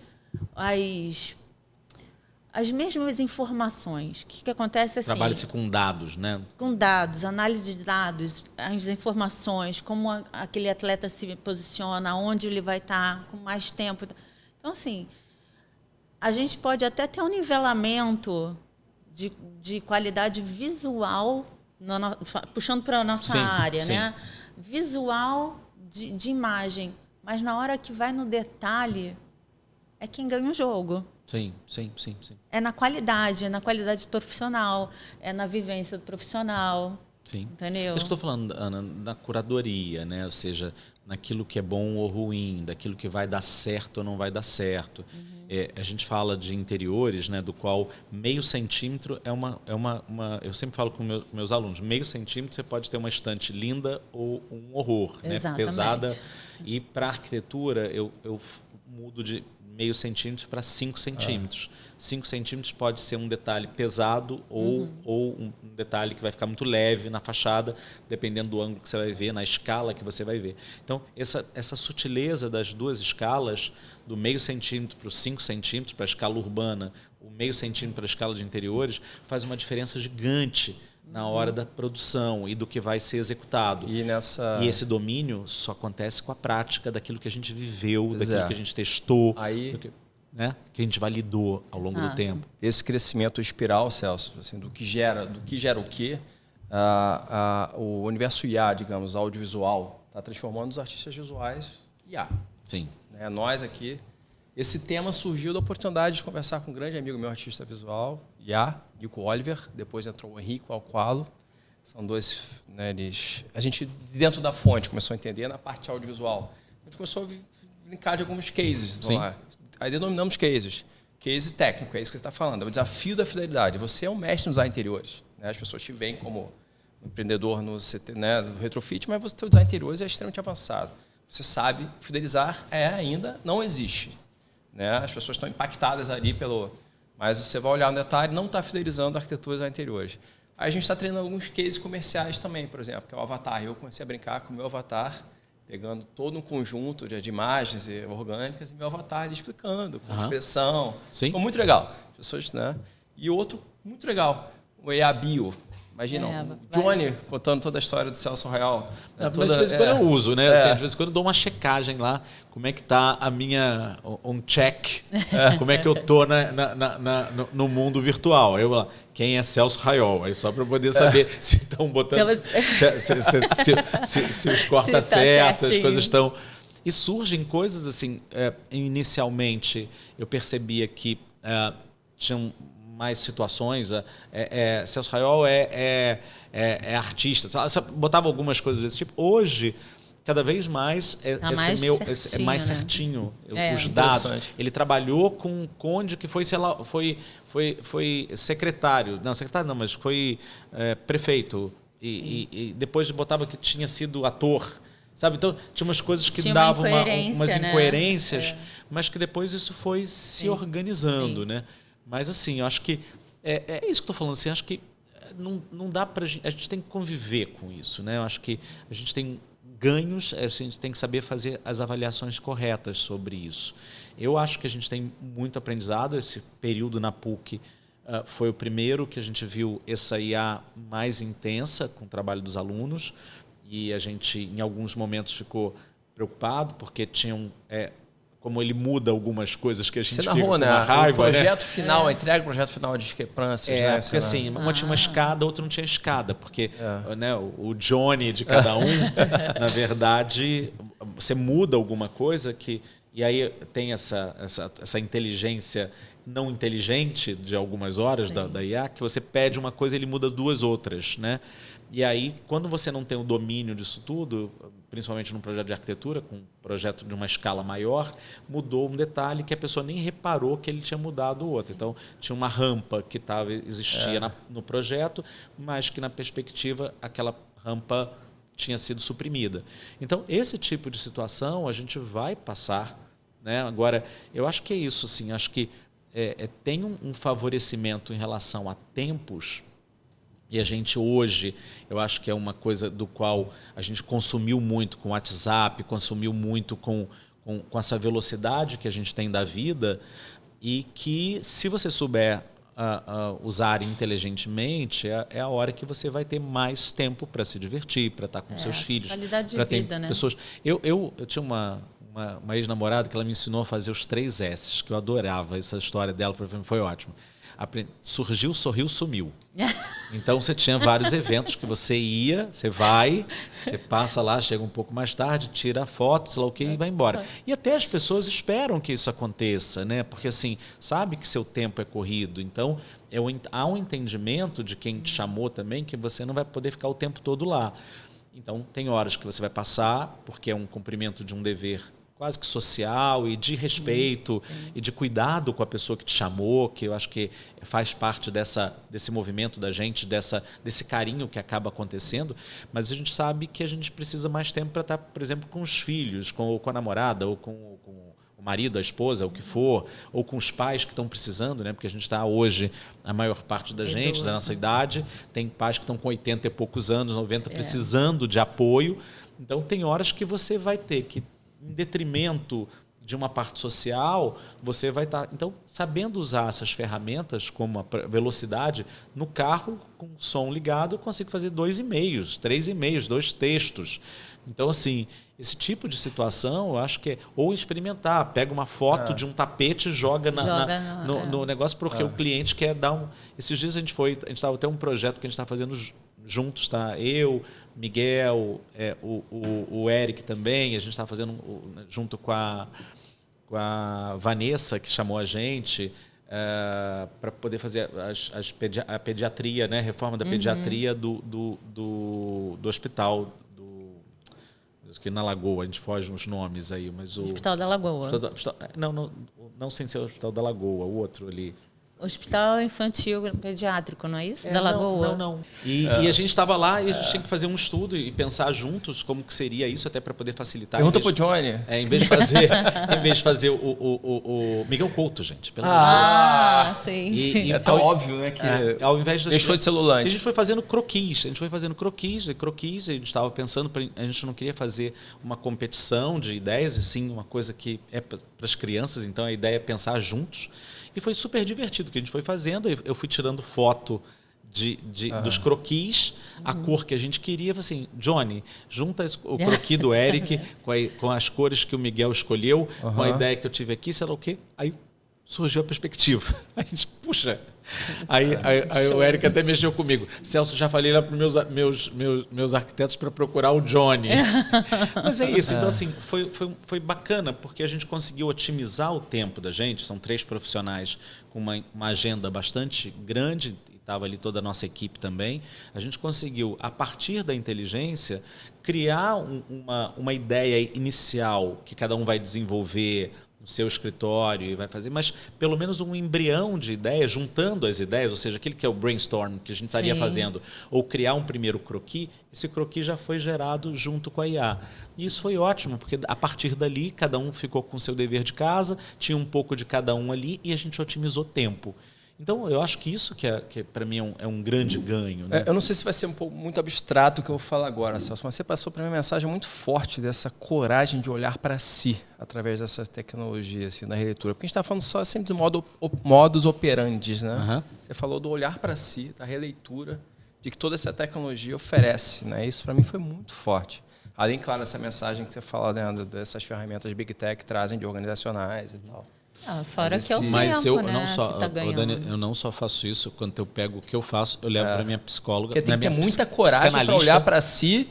as mesmas informações. O que acontece assim? Trabalha-se com dados, né? Com dados, análise de dados, as informações, como aquele atleta se posiciona, onde ele vai estar com mais tempo. Então, assim, a gente pode até ter um nivelamento de qualidade visual, puxando para a nossa área, né? Visual de imagem. Mas na hora que vai no detalhe, é quem ganha o jogo. Sim. É na qualidade profissional, é na vivência do profissional. Sim. Entendeu? Eu estou falando, Ana, na curadoria, né? Ou seja, naquilo que é bom ou ruim, daquilo que vai dar certo ou não vai dar certo. A gente fala de interiores, né? Do qual meio centímetro é uma eu sempre falo com meus alunos, meio centímetro você pode ter uma estante linda ou um horror, né? Pesada. E para a arquitetura eu mudo de meio centímetro para 5 centímetros. 5 centímetros pode ser um detalhe pesado ou um detalhe que vai ficar muito leve na fachada, dependendo do ângulo que você vai ver, na escala que você vai ver. Então, essa sutileza das duas escalas, do meio centímetro para os 5 centímetros, para a escala urbana, o meio centímetro para a escala de interiores, faz uma diferença gigante na hora da produção e do que vai ser executado. E esse domínio só acontece com a prática daquilo que a gente viveu, daquilo que a gente testou. né, que a gente validou ao longo do tempo. Esse crescimento espiral, Celso, assim, do que gera o quê? O universo IA, digamos, audiovisual, está transformando os artistas visuais IA. Sim. Né? Nós aqui, esse tema surgiu da oportunidade de conversar com um grande amigo meu, artista visual, IA, Nico Oliver, depois entrou o Henrico Alqualo. São dois, né, a gente, dentro da fonte, começou a entender na parte audiovisual. A gente começou a brincar de alguns cases. Vamos lá. Aí denominamos cases. Case técnico, é isso que você está falando. É o desafio da fidelidade. Você é um mestre nos design interiores. Né? As pessoas te veem como um empreendedor no retrofit, mas o teu design interiores é extremamente avançado. Você sabe fidelizar ainda não existe. Né? As pessoas estão impactadas ali mas você vai olhar no detalhe, não está fidelizando arquiteturas interiores. Aí a gente está treinando alguns cases comerciais também, por exemplo, que é o avatar. Eu comecei a brincar com o meu avatar, pegando todo um conjunto de imagens orgânicas e meu avatar ali explicando, com expressão. Sim. Ficou muito legal. As pessoas, né? E outro muito legal, o EA Bio. Imagina, o Johnny contando toda a história do Celso Royal. Né? Mas de vez em quando eu uso, né? Assim, de vez em quando eu dou uma checagem lá, como é que está a minha, um check, como é que eu estou no mundo virtual. Eu lá, quem é Celso Royal? Aí só para poder saber se estão botando, se os corta certo, as coisas estão... E surgem coisas assim, inicialmente eu percebia que tinham mais situações. Celso Royal é artista. Botava algumas coisas desse tipo. Hoje, cada vez mais, é mais certinho, né? Os dados. Ele trabalhou com um conde que foi, sei lá, foi secretário. Não, secretário não, mas foi prefeito. E depois botava que tinha sido ator. Sabe? Então, tinha umas coisas que davam umas incoerências, mas que depois isso foi se organizando, né? Mas, assim, eu acho que é isso que eu estou falando. Assim, acho que não dá para a gente tem que conviver com isso, né? Eu acho que a gente tem ganhos, a gente tem que saber fazer as avaliações corretas sobre isso. Eu acho que a gente tem muito aprendizado. Esse período na PUC foi o primeiro que a gente viu essa IA mais intensa com o trabalho dos alunos. E a gente, em alguns momentos, ficou preocupado, porque tinham... como ele muda algumas coisas que a gente fica com uma raiva. O projeto final, a entrega do projeto final de discrepâncias. Né? Porque assim, uma tinha uma escada, outra não tinha escada. Porque né, o Johnny de cada um, na verdade, você muda alguma coisa e aí tem essa inteligência não inteligente de algumas horas da IA, que você pede uma coisa e ele muda duas outras, né? E aí, quando você não tem o domínio disso tudo, principalmente num projeto de arquitetura, com um projeto de uma escala maior, mudou um detalhe que a pessoa nem reparou que ele tinha mudado o outro. Então, tinha uma rampa que existia no projeto, mas que na perspectiva aquela rampa tinha sido suprimida. Então, esse tipo de situação a gente vai passar, né? Agora, eu acho que é isso, assim, acho que tem um favorecimento em relação a tempos. E a gente hoje, eu acho que é uma coisa do qual a gente consumiu muito com o WhatsApp, consumiu muito com essa velocidade que a gente tem da vida, e que, se você souber usar inteligentemente, é a hora que você vai ter mais tempo para se divertir, para estar com seus filhos. Qualidade de vida, né? Pessoas. Eu tinha uma ex-namorada que ela me ensinou a fazer os 3 S's, que eu adorava. Essa história dela, para mim, foi ótima. Surgiu, sorriu, sumiu. Então, você tinha vários eventos que você ia, você vai, você passa lá, chega um pouco mais tarde, tira a foto, sei lá o que, e vai embora. E até as pessoas esperam que isso aconteça, né? Porque, assim, sabe que seu tempo é corrido. Então, há um entendimento de quem te chamou também que você não vai poder ficar o tempo todo lá. Então, tem horas que você vai passar, porque é um cumprimento de um dever quase que social e de respeito e de cuidado com a pessoa que te chamou, que eu acho que faz parte desse movimento da gente, desse carinho que acaba acontecendo. Mas a gente sabe que a gente precisa mais tempo para estar, por exemplo, com os filhos, ou com a namorada, ou com o marido, a esposa, o que for, ou com os pais que estão precisando, né? Porque a gente está hoje, a maior parte da gente, da nossa idade, tem pais que estão com 80 e poucos anos, 90, precisando de apoio. Então, tem horas que você vai ter que, em detrimento de uma parte social, você vai estar... Então, sabendo usar essas ferramentas, como a velocidade, no carro, com o som ligado, eu consigo fazer 2 e-mails, 3 e-mails, 2 textos. Então, assim, esse tipo de situação, eu acho que é... Ou experimentar, pega uma foto de um tapete e joga no negócio, porque o cliente quer dar um... Esses dias a gente estava até um projeto que a gente está fazendo juntos, tá? Eu, Miguel, o Eric também, a gente está fazendo junto com a Vanessa, que chamou a gente, para poder fazer a pediatria, né? Reforma da pediatria do hospital, que na Lagoa, a gente foge uns nomes aí, mas o Hospital da Lagoa. Não sem ser o Hospital da Lagoa, o outro ali. Hospital Infantil Pediátrico, não é isso? Da Lagoa? Não. E a gente estava lá e a gente tinha que fazer um estudo e pensar juntos como que seria isso, até para poder facilitar. Pergunta pro Johnny. Em vez de fazer o Miguel Couto, gente. Pelo sim. É tão óbvio, né? Que ao invés de deixou de ser lulante. A gente foi fazendo croquis. A gente estava pensando, a gente não queria fazer uma competição de ideias, e sim uma coisa que é para as crianças, então a ideia é pensar juntos. E foi super divertido o que a gente foi fazendo. Eu fui tirando foto dos croquis, a cor que a gente queria. Assim, Johnny, junta o croquis do Eric com as cores que o Miguel escolheu, com a ideia que eu tive aqui, sei lá o quê. Aí surgiu a perspectiva. A gente, puxa... Aí o Eric até mexeu comigo. Celso, já falei lá para meus arquitetos para procurar o Johnny. Mas é isso. Então, assim, foi bacana, porque a gente conseguiu otimizar o tempo da gente. São 3 profissionais com uma agenda bastante grande, e estava ali toda a nossa equipe também. A gente conseguiu, a partir da inteligência, criar uma ideia inicial que cada um vai desenvolver no seu escritório e vai fazer, mas pelo menos um embrião de ideia, juntando as ideias, ou seja, aquele que é o brainstorm que a gente estaria fazendo, ou criar um primeiro croquis, esse croquis já foi gerado junto com a IA. E isso foi ótimo, porque a partir dali cada um ficou com o seu dever de casa, tinha um pouco de cada um ali e a gente otimizou tempo. Então, eu acho que isso que para mim é um grande ganho. Né? Eu não sei se vai ser muito abstrato o que eu vou falar agora, Celso, mas você passou para mim uma mensagem muito forte dessa coragem de olhar para si através dessa tecnologia, assim, na releitura. Porque a gente está falando só sempre do modus operandi, né? Você falou do olhar para si, da releitura, de que toda essa tecnologia oferece. Né? Isso, para mim, foi muito forte. Além, claro, dessa mensagem que você fala, né, dessas ferramentas Big Tech trazem de organizacionais e tal. Fora que é o tempo, mas eu né, não só, tá Dani, eu não só faço isso, quando eu pego o que eu faço, eu levo para minha psicóloga. Porque tem que ter muita coragem para olhar para si,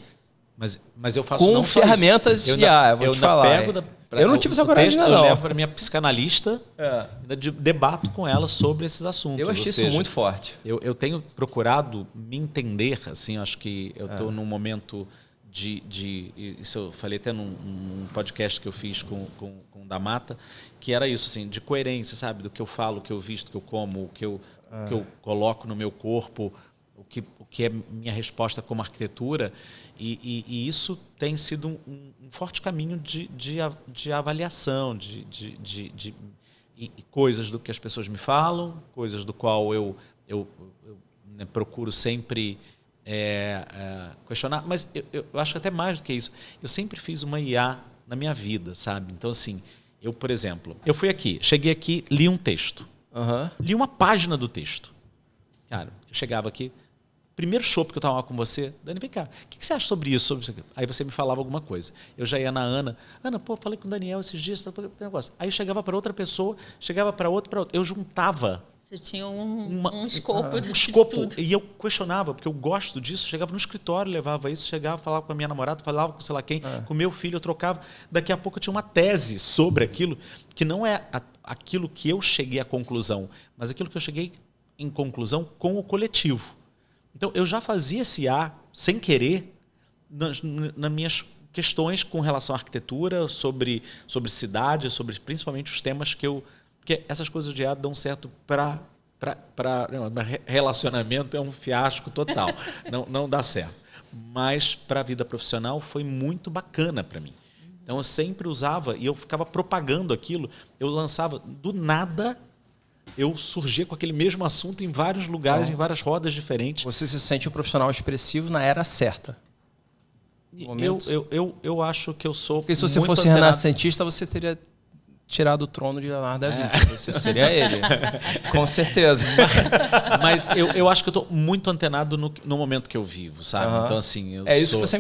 mas eu faço com não ferramentas só isso. eu não tive essa coragem, não. Eu levo para minha pscanalista, debato com ela sobre esses assuntos. Eu achei isso muito forte. Eu tenho procurado me entender, assim, acho que eu estou num momento isso eu falei até num podcast que eu fiz com o da Mata, que era isso, assim, de coerência, sabe? Do que eu falo, o que eu visto, o que eu como, o que eu coloco no meu corpo, o que é minha resposta como arquitetura. E isso tem sido um forte caminho de avaliação, de coisas do que as pessoas me falam, coisas do qual eu procuro sempre... questionar, mas eu acho até mais do que isso. Eu sempre fiz uma IA na minha vida, sabe? Então, assim, eu, por exemplo, eu cheguei aqui, li um texto. Li uma página do texto. Cara, eu chegava aqui, primeiro chopp que eu estava com você, Dani, vem cá, o que você acha sobre isso? Aí você me falava alguma coisa. Eu já ia na Ana, falei com o Daniel esses dias, negócio. Aí eu chegava para outra pessoa, chegava para outra. Eu juntava. Você tinha um escopo de tudo. E eu questionava, porque eu gosto disso. Chegava no escritório, levava isso, chegava, falava com a minha namorada, falava com sei lá quem, com o meu filho, eu trocava. Daqui a pouco eu tinha uma tese sobre aquilo, que não é aquilo que eu cheguei à conclusão, mas aquilo que eu cheguei em conclusão com o coletivo. Então, eu já fazia esse IA, sem querer, nas minhas questões com relação à arquitetura, sobre cidade, sobre principalmente os temas que eu... Porque essas coisas de IA dão certo para relacionamento, é um fiasco total. Não dá certo. Mas para a vida profissional foi muito bacana para mim. Então eu sempre usava e eu ficava propagando aquilo. Eu lançava do nada, eu surgia com aquele mesmo assunto em vários lugares, em várias rodas diferentes. Você se sente um profissional expressivo na era certa. Eu acho que eu sou. Porque se você fosse renascentista, você teria tirar do trono de Leonardo da Vinci. Você seria ele. Com certeza. Mas eu acho que eu estou muito antenado no momento que eu vivo, sabe? Então, assim...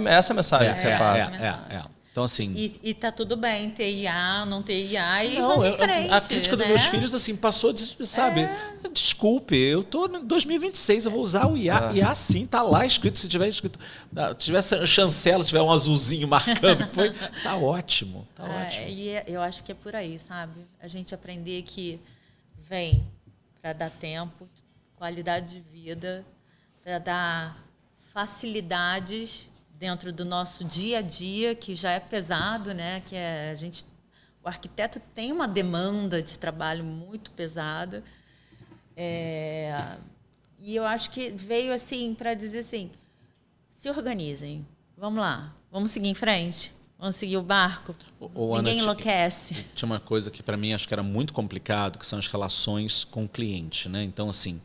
Essa mensagem que você passa. Então, assim... E tá tudo bem ter IA, não ter IA e vamos em frente. A crítica dos meus filhos, assim, passou de, sabe? Desculpe, eu tô em 2026, eu vou usar o IA. IA sim, tá lá escrito. Se tiver escrito... Tivesse chancela, tiver um azulzinho marcando, tá ótimo. Tá ótimo. E eu acho que é por aí, sabe? A gente aprender que vem para dar tempo, qualidade de vida, para dar facilidades dentro do nosso dia a dia, que já é pesado, né? Que o arquiteto tem uma demanda de trabalho muito pesada. E eu acho que veio assim para dizer assim, se organizem, vamos lá, vamos seguir em frente, vamos seguir o barco, ninguém enlouquece. Tinha uma coisa que para mim acho que era muito complicado, que são as relações com o cliente, né? Então, assim...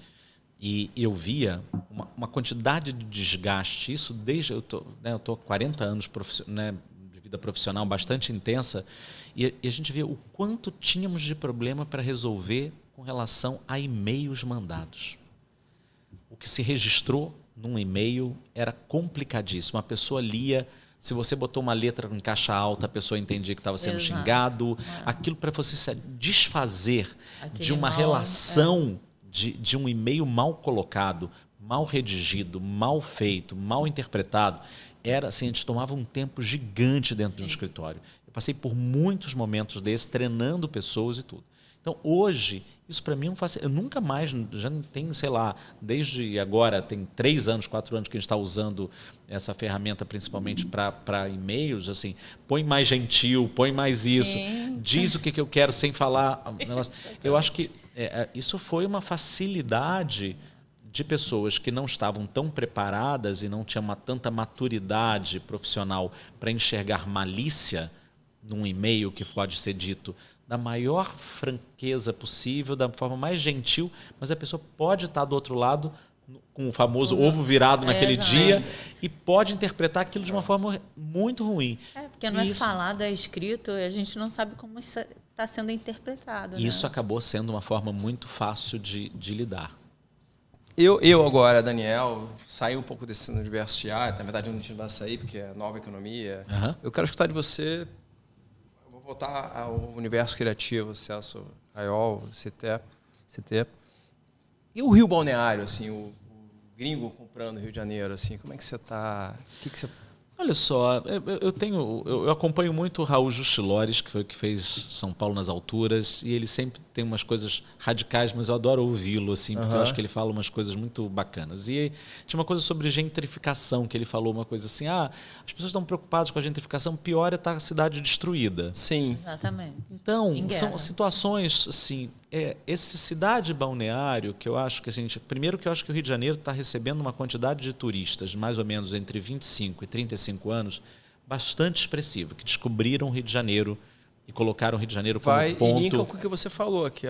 E eu via uma quantidade de desgaste, isso desde... Eu tô há 40 anos de vida profissional bastante intensa, e a gente via o quanto tínhamos de problema para resolver com relação a e-mails mandados. O que se registrou num e-mail era complicadíssimo. A pessoa lia, se você botou uma letra em caixa alta, a pessoa entendia que estava sendo xingado. Aquilo para você se desfazer de uma relação... De um e-mail mal colocado, mal redigido, mal feito, mal interpretado, era assim, a gente tomava um tempo gigante dentro de um escritório. Eu passei por muitos momentos desses, treinando pessoas e tudo. Então, hoje, isso para mim não faz... Eu nunca mais, já não tenho, sei lá, desde agora, tem 3 anos, 4 anos que a gente está usando essa ferramenta principalmente para e-mails, assim, põe mais gentil, põe mais isso, diz o que eu quero sem falar. Eu acho que isso foi uma facilidade de pessoas que não estavam tão preparadas e não tinham tanta maturidade profissional para enxergar malícia num e-mail que pode ser dito da maior franqueza possível, da forma mais gentil, mas a pessoa pode estar do outro lado com o famoso ovo virado naquele dia e pode interpretar aquilo de uma forma muito ruim. Porque não é falado, é escrito, e a gente não sabe como isso está sendo interpretado. Isso acabou sendo uma forma muito fácil de lidar. Eu agora, Daniel, saí um pouco desse universo de na verdade não vai sair, porque é nova economia. Eu quero escutar de você, eu vou voltar ao universo criativo, Celso Raiol, CT. E o Rio Balneário, assim, o gringo comprando Rio de Janeiro, assim, como é que você está? O que você... Olha só, eu acompanho muito o Raul Justilores, que foi o que fez São Paulo nas Alturas, e ele sempre tem umas coisas radicais, mas eu adoro ouvi-lo, assim, porque eu acho que ele fala umas coisas muito bacanas. E tinha uma coisa sobre gentrificação, que ele falou uma coisa assim, as pessoas estão preocupadas com a gentrificação, pior é estar a cidade destruída. Sim. Exatamente. Então, são situações, assim, essa cidade balneário, que eu acho que primeiro que eu acho que o Rio de Janeiro está recebendo uma quantidade de turistas, mais ou menos entre 25 e 35 anos, bastante expressivo, que descobriram o Rio de Janeiro e colocaram o Rio de Janeiro como ponto... E linka com o que você falou, que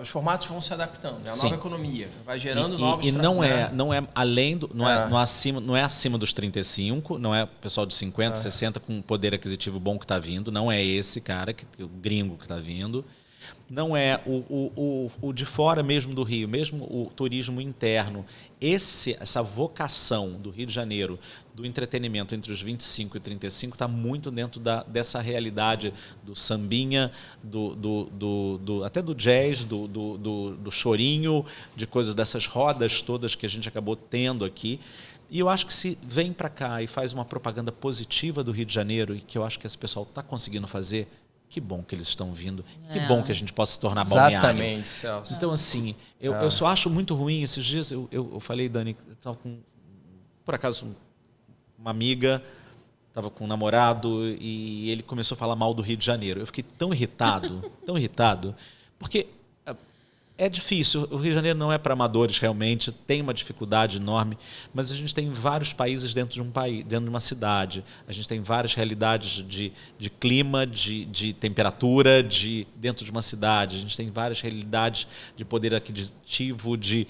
os formatos vão se adaptando, é a nova economia, vai gerando novos... E não é além do... Não é acima dos 35, não é o pessoal de 50, 60 com poder aquisitivo bom que está vindo, não é esse cara, o gringo que está vindo. Não é o de fora mesmo do Rio, mesmo o turismo interno. Essa vocação do Rio de Janeiro, do entretenimento entre os 25 e 35, está muito dentro dessa realidade do sambinha, até do jazz, do chorinho, de coisas dessas rodas todas que a gente acabou tendo aqui. E eu acho que se vem para cá e faz uma propaganda positiva do Rio de Janeiro, e que eu acho que esse pessoal está conseguindo fazer, que bom que eles estão vindo. Que bom que a gente possa se tornar balneário. Exatamente, Celso. Então, assim, eu só acho muito ruim. Esses dias eu falei, Dani, eu estava com, por acaso, uma amiga, estava com um namorado, e ele começou a falar mal do Rio de Janeiro. Eu fiquei tão irritado, porque é difícil. O Rio de Janeiro não é para amadores, realmente, tem uma dificuldade enorme, mas a gente tem vários países dentro de um país, dentro de uma cidade. A gente tem várias realidades de clima, de temperatura, dentro de uma cidade. A gente tem várias realidades de poder aquisitivo, de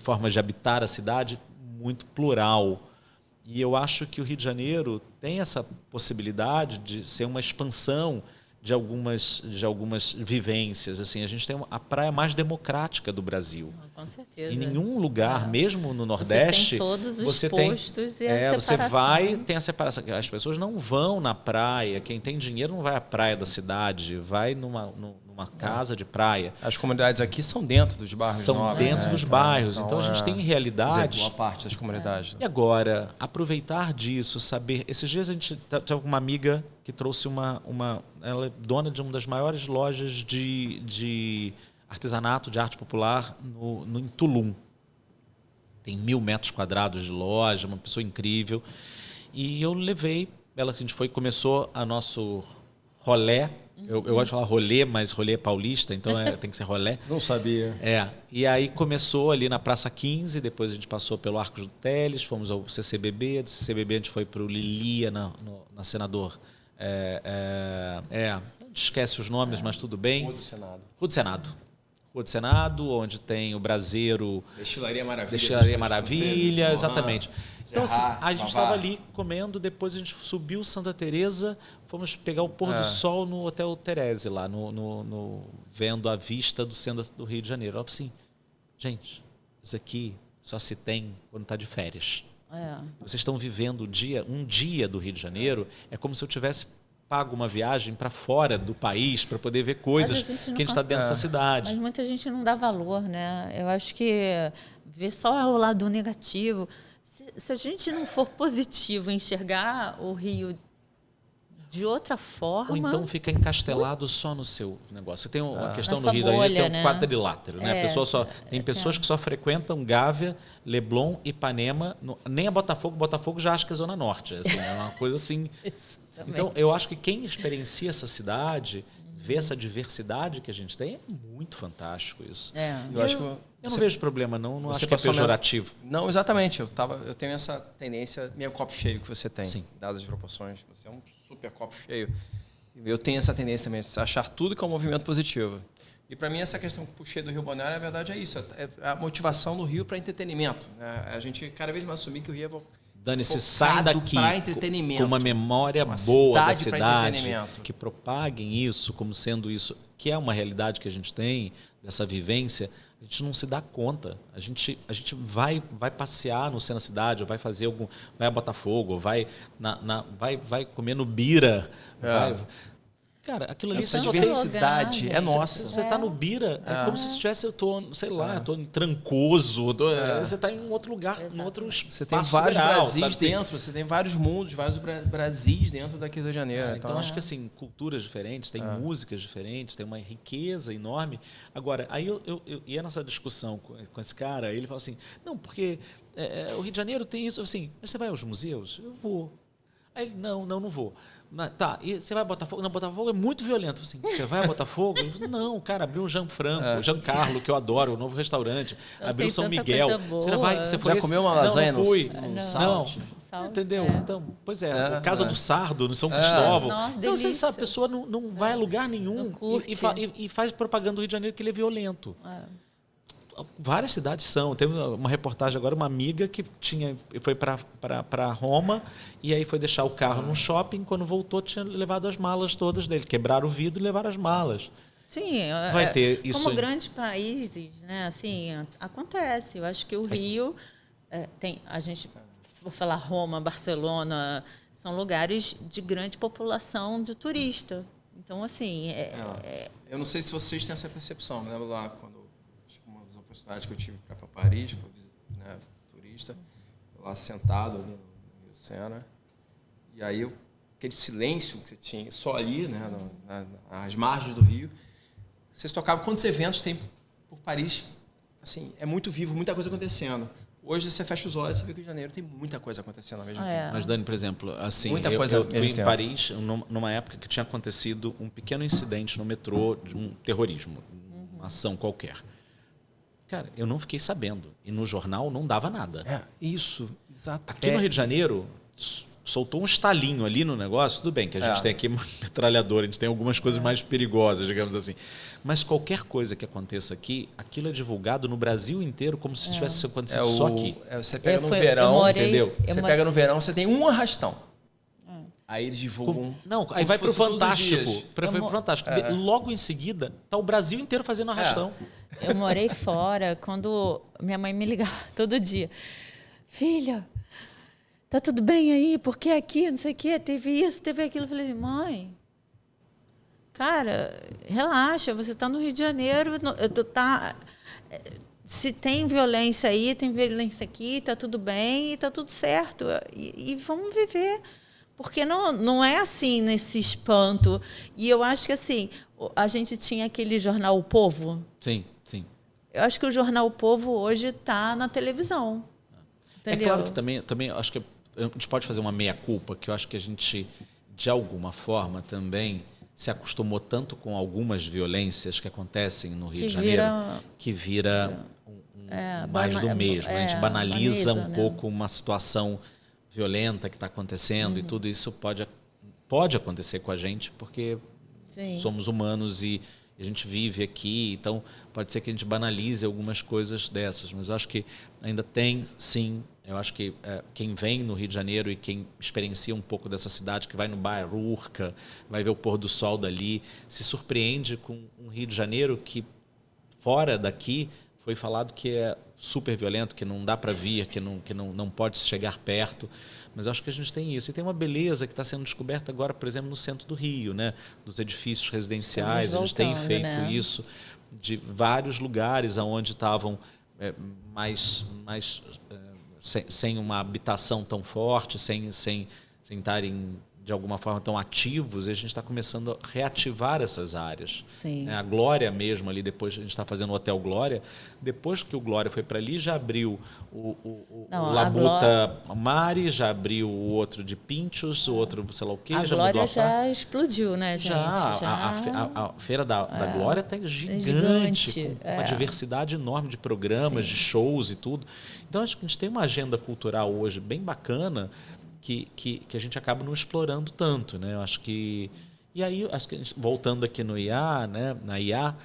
formas de habitar a cidade, muito plural. E eu acho que o Rio de Janeiro tem essa possibilidade de ser uma expansão de algumas vivências. Assim, a gente tem a praia mais democrática do Brasil. Com certeza. Em nenhum lugar, mesmo no Nordeste, você tem todos os postos e a separação. Tem a separação. As pessoas não vão na praia. Quem tem dinheiro não vai à praia da cidade, vai numa casa de praia. As comunidades aqui são dentro dos bairros. São dentro dos bairros. Então a gente tem realidade. Boa parte das comunidades. E agora, aproveitar disso, saber. Esses dias a gente teve uma amiga que trouxe ela é dona de uma das maiores lojas de artesanato, de arte popular em Tulum. Tem 1.000 metros quadrados de loja, uma pessoa incrível. E eu levei ela, a gente começou a nosso rolê. Eu gosto de falar rolê, mas rolê é paulista, então tem que ser rolê. Não sabia. E aí começou ali na Praça 15, depois a gente passou pelo Arcos do Teles, fomos ao CCBB, do CCBB a gente foi para o Lilia, na Senador. A gente esquece os nomes, mas tudo bem. Rua do Senado. Rua do Senado, onde tem o Braseiro... Destilaria Maravilha. Destilaria Maravilha, exatamente. Então, assim, a gente estava ali comendo, depois a gente subiu Santa Teresa, fomos pegar o pôr do sol no Hotel Terese, lá, vendo a vista do centro do Rio de Janeiro. Ela falou assim, gente, isso aqui só se tem quando está de férias. Vocês estão vivendo um dia do Rio de Janeiro, é como se eu tivesse pago uma viagem para fora do país para poder ver coisas que a gente está dentro dessa cidade. Mas muita gente não dá valor, né? Eu acho que ver só o lado negativo. Se a gente não for positivo, enxergar o Rio de outra forma... Ou então fica encastelado só no seu negócio. Tem a questão no Rio bolha, da Janeiro, que é um né? quadrilátero. Né? Tem pessoas que só frequentam Gávea, Leblon, Ipanema. Nem a Botafogo já acha que é Zona Norte. Assim, é uma coisa assim... Então, eu acho que quem experiencia essa cidade, vê essa diversidade que a gente tem, é muito fantástico isso. Eu não vejo problema, não acho que é pejorativo. Não, exatamente. Eu tenho essa tendência meio copo cheio que você tem, dadas as proporções. Você é um super copo cheio. Eu tenho essa tendência também, de achar tudo que é um movimento positivo. E para mim essa questão que puxei do Rio Balneário, na verdade é isso, é a motivação do Rio para entretenimento. A gente cada vez mais assumir que o Rio é Dane-se, sai daqui com uma memória boa da cidade, que propaguem isso como sendo isso, que é uma realidade que a gente tem, dessa vivência, a gente não se dá conta. A gente vai passear no centro da cidade, ou vai fazer vai a Botafogo, vai comer no Bira, Cara, aquilo ali... Essa diversidade é nossa. Você está no Bira, é como se estivesse, eu estou em Trancoso, você está em um outro lugar, em outro espaço. Você tem vários Brasis dentro, você tem vários mundos, vários Brasis dentro daqui do Rio de Janeiro. Então, acho que assim, culturas diferentes, tem músicas diferentes, tem uma riqueza enorme. Agora, aí eu ia nessa discussão com esse cara, ele falou assim, não, porque o Rio de Janeiro tem isso, assim, mas você vai aos museus? Eu vou. Aí ele, não vou. Tá, e você vai a Botafogo? Não, Botafogo é muito violento. Assim, você vai a Botafogo? Ele falou, não, cara, abriu o Giancarlo, que eu adoro, o novo restaurante. Abriu São Miguel. Você foi já comeu uma lasanha? Não fui. Não. Entendeu? Então, pois Casa do Sardo, no São Cristóvão. Nossa, então, você sabe, a pessoa não vai a lugar nenhum e faz propaganda do Rio de Janeiro que ele é violento. Várias cidades são. Teve uma reportagem agora, uma amiga que foi para Roma e aí foi deixar o carro num shopping. Quando voltou, tinha levado as malas todas dele. Quebraram o vidro e levaram as malas. Sim, vai ter isso. Como grandes países, né? Assim, acontece. Eu acho que o Rio tem. A gente, vou falar Roma, Barcelona, são lugares de grande população de turista. Então, assim. Eu não sei se vocês têm essa percepção. Me lembro lá quando que eu tive para Paris, para visitar, turista, lá sentado ali no Rio Sena, e aí aquele silêncio que você tinha só ali, né, nas margens do Rio, vocês tocavam quantos eventos tem por Paris, assim, é muito vivo, muita coisa acontecendo. Hoje você fecha os olhos e você vê que o Rio de Janeiro tem muita coisa acontecendo ao mesmo tempo. Mas, Dani, por exemplo, assim, muita coisa eu fui em Paris numa época que tinha acontecido um pequeno incidente no metrô de um terrorismo, uma ação qualquer. Cara, eu não fiquei sabendo. E no jornal não dava nada. Isso, exato. Aqui no Rio de Janeiro, soltou um estalinho ali no negócio. Tudo bem que a gente tem aqui uma metralhadora, a gente tem algumas coisas mais perigosas, digamos assim. Mas qualquer coisa que aconteça aqui, aquilo é divulgado no Brasil inteiro como se tivesse acontecido só aqui. Você pega no verão, entendeu? Pega no verão, você tem um arrastão. Aí eles divulgam. Não, aí vai pro Fantástico. Pro Fantástico. Logo em seguida, tá o Brasil inteiro fazendo arrastão. Eu morei fora quando minha mãe me ligava todo dia. Filha, tá tudo bem aí? Porque aqui, não sei o quê, teve isso, teve aquilo. Eu falei assim, mãe, cara, relaxa, você tá no Rio de Janeiro, se tem violência aí, tem violência aqui, tá tudo bem e tá tudo certo. E vamos viver. Porque não é assim, nesse espanto. E eu acho que, assim, a gente tinha aquele jornal O Povo. Sim, sim. Eu acho que o jornal O Povo hoje está na televisão. Entendeu? É claro que também acho que a gente pode fazer uma meia-culpa, que eu acho que a gente, de alguma forma, também se acostumou tanto com algumas violências que acontecem no Rio de Janeiro, que vira mais do mesmo. A gente banaliza um pouco uma situação violenta que está acontecendo e tudo isso pode acontecer com a gente, porque somos humanos e a gente vive aqui, então pode ser que a gente banalize algumas coisas dessas, mas eu acho que ainda tem, sim, eu acho que quem vem no Rio de Janeiro e quem experiencia um pouco dessa cidade, que vai no bairro Urca, vai ver o pôr do sol dali, se surpreende com um Rio de Janeiro que, fora daqui, foi falado que é super violento, que não dá para vir, que não pode chegar perto. Mas eu acho que a gente tem isso. E tem uma beleza que está sendo descoberta agora, por exemplo, no centro do Rio, né? Dos edifícios residenciais. A gente tem feito isso de vários lugares onde estavam sem uma habitação tão forte, sem estarem de alguma forma tão ativos, e a gente está começando a reativar essas áreas. Sim. A Glória mesmo, ali depois a gente está fazendo o Hotel Glória, depois que o Glória foi para ali, já abriu o Labuta Mari, já abriu o outro de Pinchos, o outro sei lá o quê. A já Glória mudou já explodiu, né, gente? A Feira da Glória está gigante, com uma diversidade enorme de programas, de shows e tudo. Então, acho que a gente tem uma agenda cultural hoje bem bacana, que a gente acaba não explorando tanto, né? Eu acho que... E aí, acho que voltando aqui no IA, né? Na IA,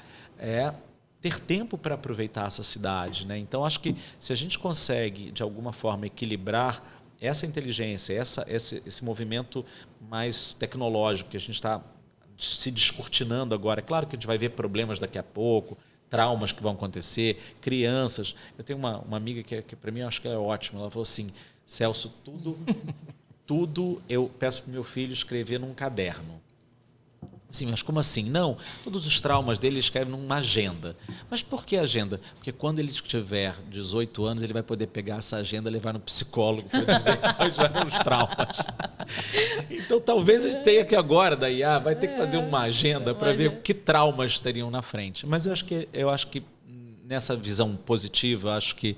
ter tempo para aproveitar essa cidade, né? Então, acho que se a gente consegue, de alguma forma, equilibrar essa inteligência, esse movimento mais tecnológico que a gente está se descortinando agora, é claro que a gente vai ver problemas daqui a pouco, traumas que vão acontecer, crianças. Eu tenho uma amiga que para mim, eu acho que ela é ótima. Ela falou assim, Celso, tudo eu peço para o meu filho escrever num caderno. Sim, mas como assim? Não, todos os traumas dele ele escreve numa agenda. Mas por que agenda? Porque quando ele tiver 18 anos, ele vai poder pegar essa agenda e levar no psicólogo para dizer quais eram os traumas. Então, talvez a gente tenha que agora, da IA, vai ter que fazer uma agenda para ver que traumas estariam na frente. Mas eu acho que nessa visão positiva, eu acho que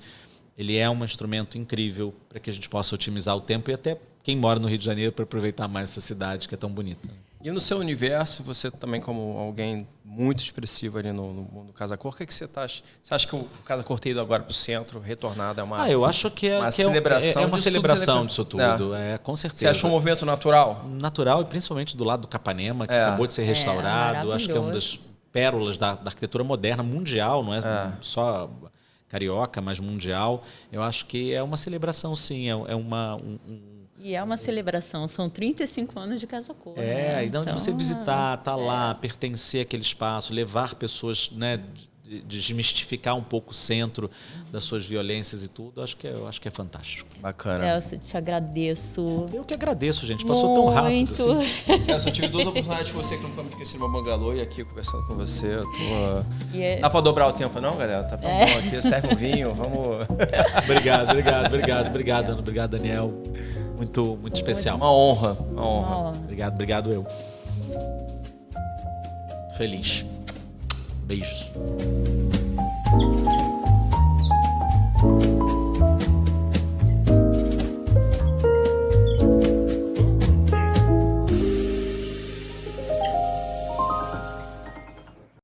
ele é um instrumento incrível para que a gente possa otimizar o tempo e até quem mora no Rio de Janeiro para aproveitar mais essa cidade que é tão bonita. E no seu universo, você também como alguém muito expressivo ali no mundo Casa Cor, o que você acha? Você acha que o Casa Cor ter ido agora para o centro, retornado, é uma eu acho que uma celebração, uma celebração disso tudo, com certeza. Você achou um movimento natural? Natural, e principalmente do lado do Capanema, que acabou de ser restaurado. Acho que é uma das pérolas da arquitetura moderna mundial, não é só carioca, mas mundial. Eu acho que é uma celebração, sim, E é uma celebração, são 35 anos de Casa Cor. Né? Então, de você visitar, estar lá, pertencer àquele espaço, levar pessoas, né, desmistificar um pouco o centro das suas violências e tudo, eu acho que é fantástico. Bacana. Celso, te agradeço. Eu que agradeço, gente. Passou tão rápido assim. Celso, eu tive duas oportunidades com você que não me conheci no Bangalô e aqui conversando com você. Dá pra dobrar o tempo, não, galera? Tá tão bom aqui. Serve um vinho, vamos. Obrigado, Ana. Obrigado, Daniel. Muito especial. Uma honra. Obrigado eu. Feliz. Beijos.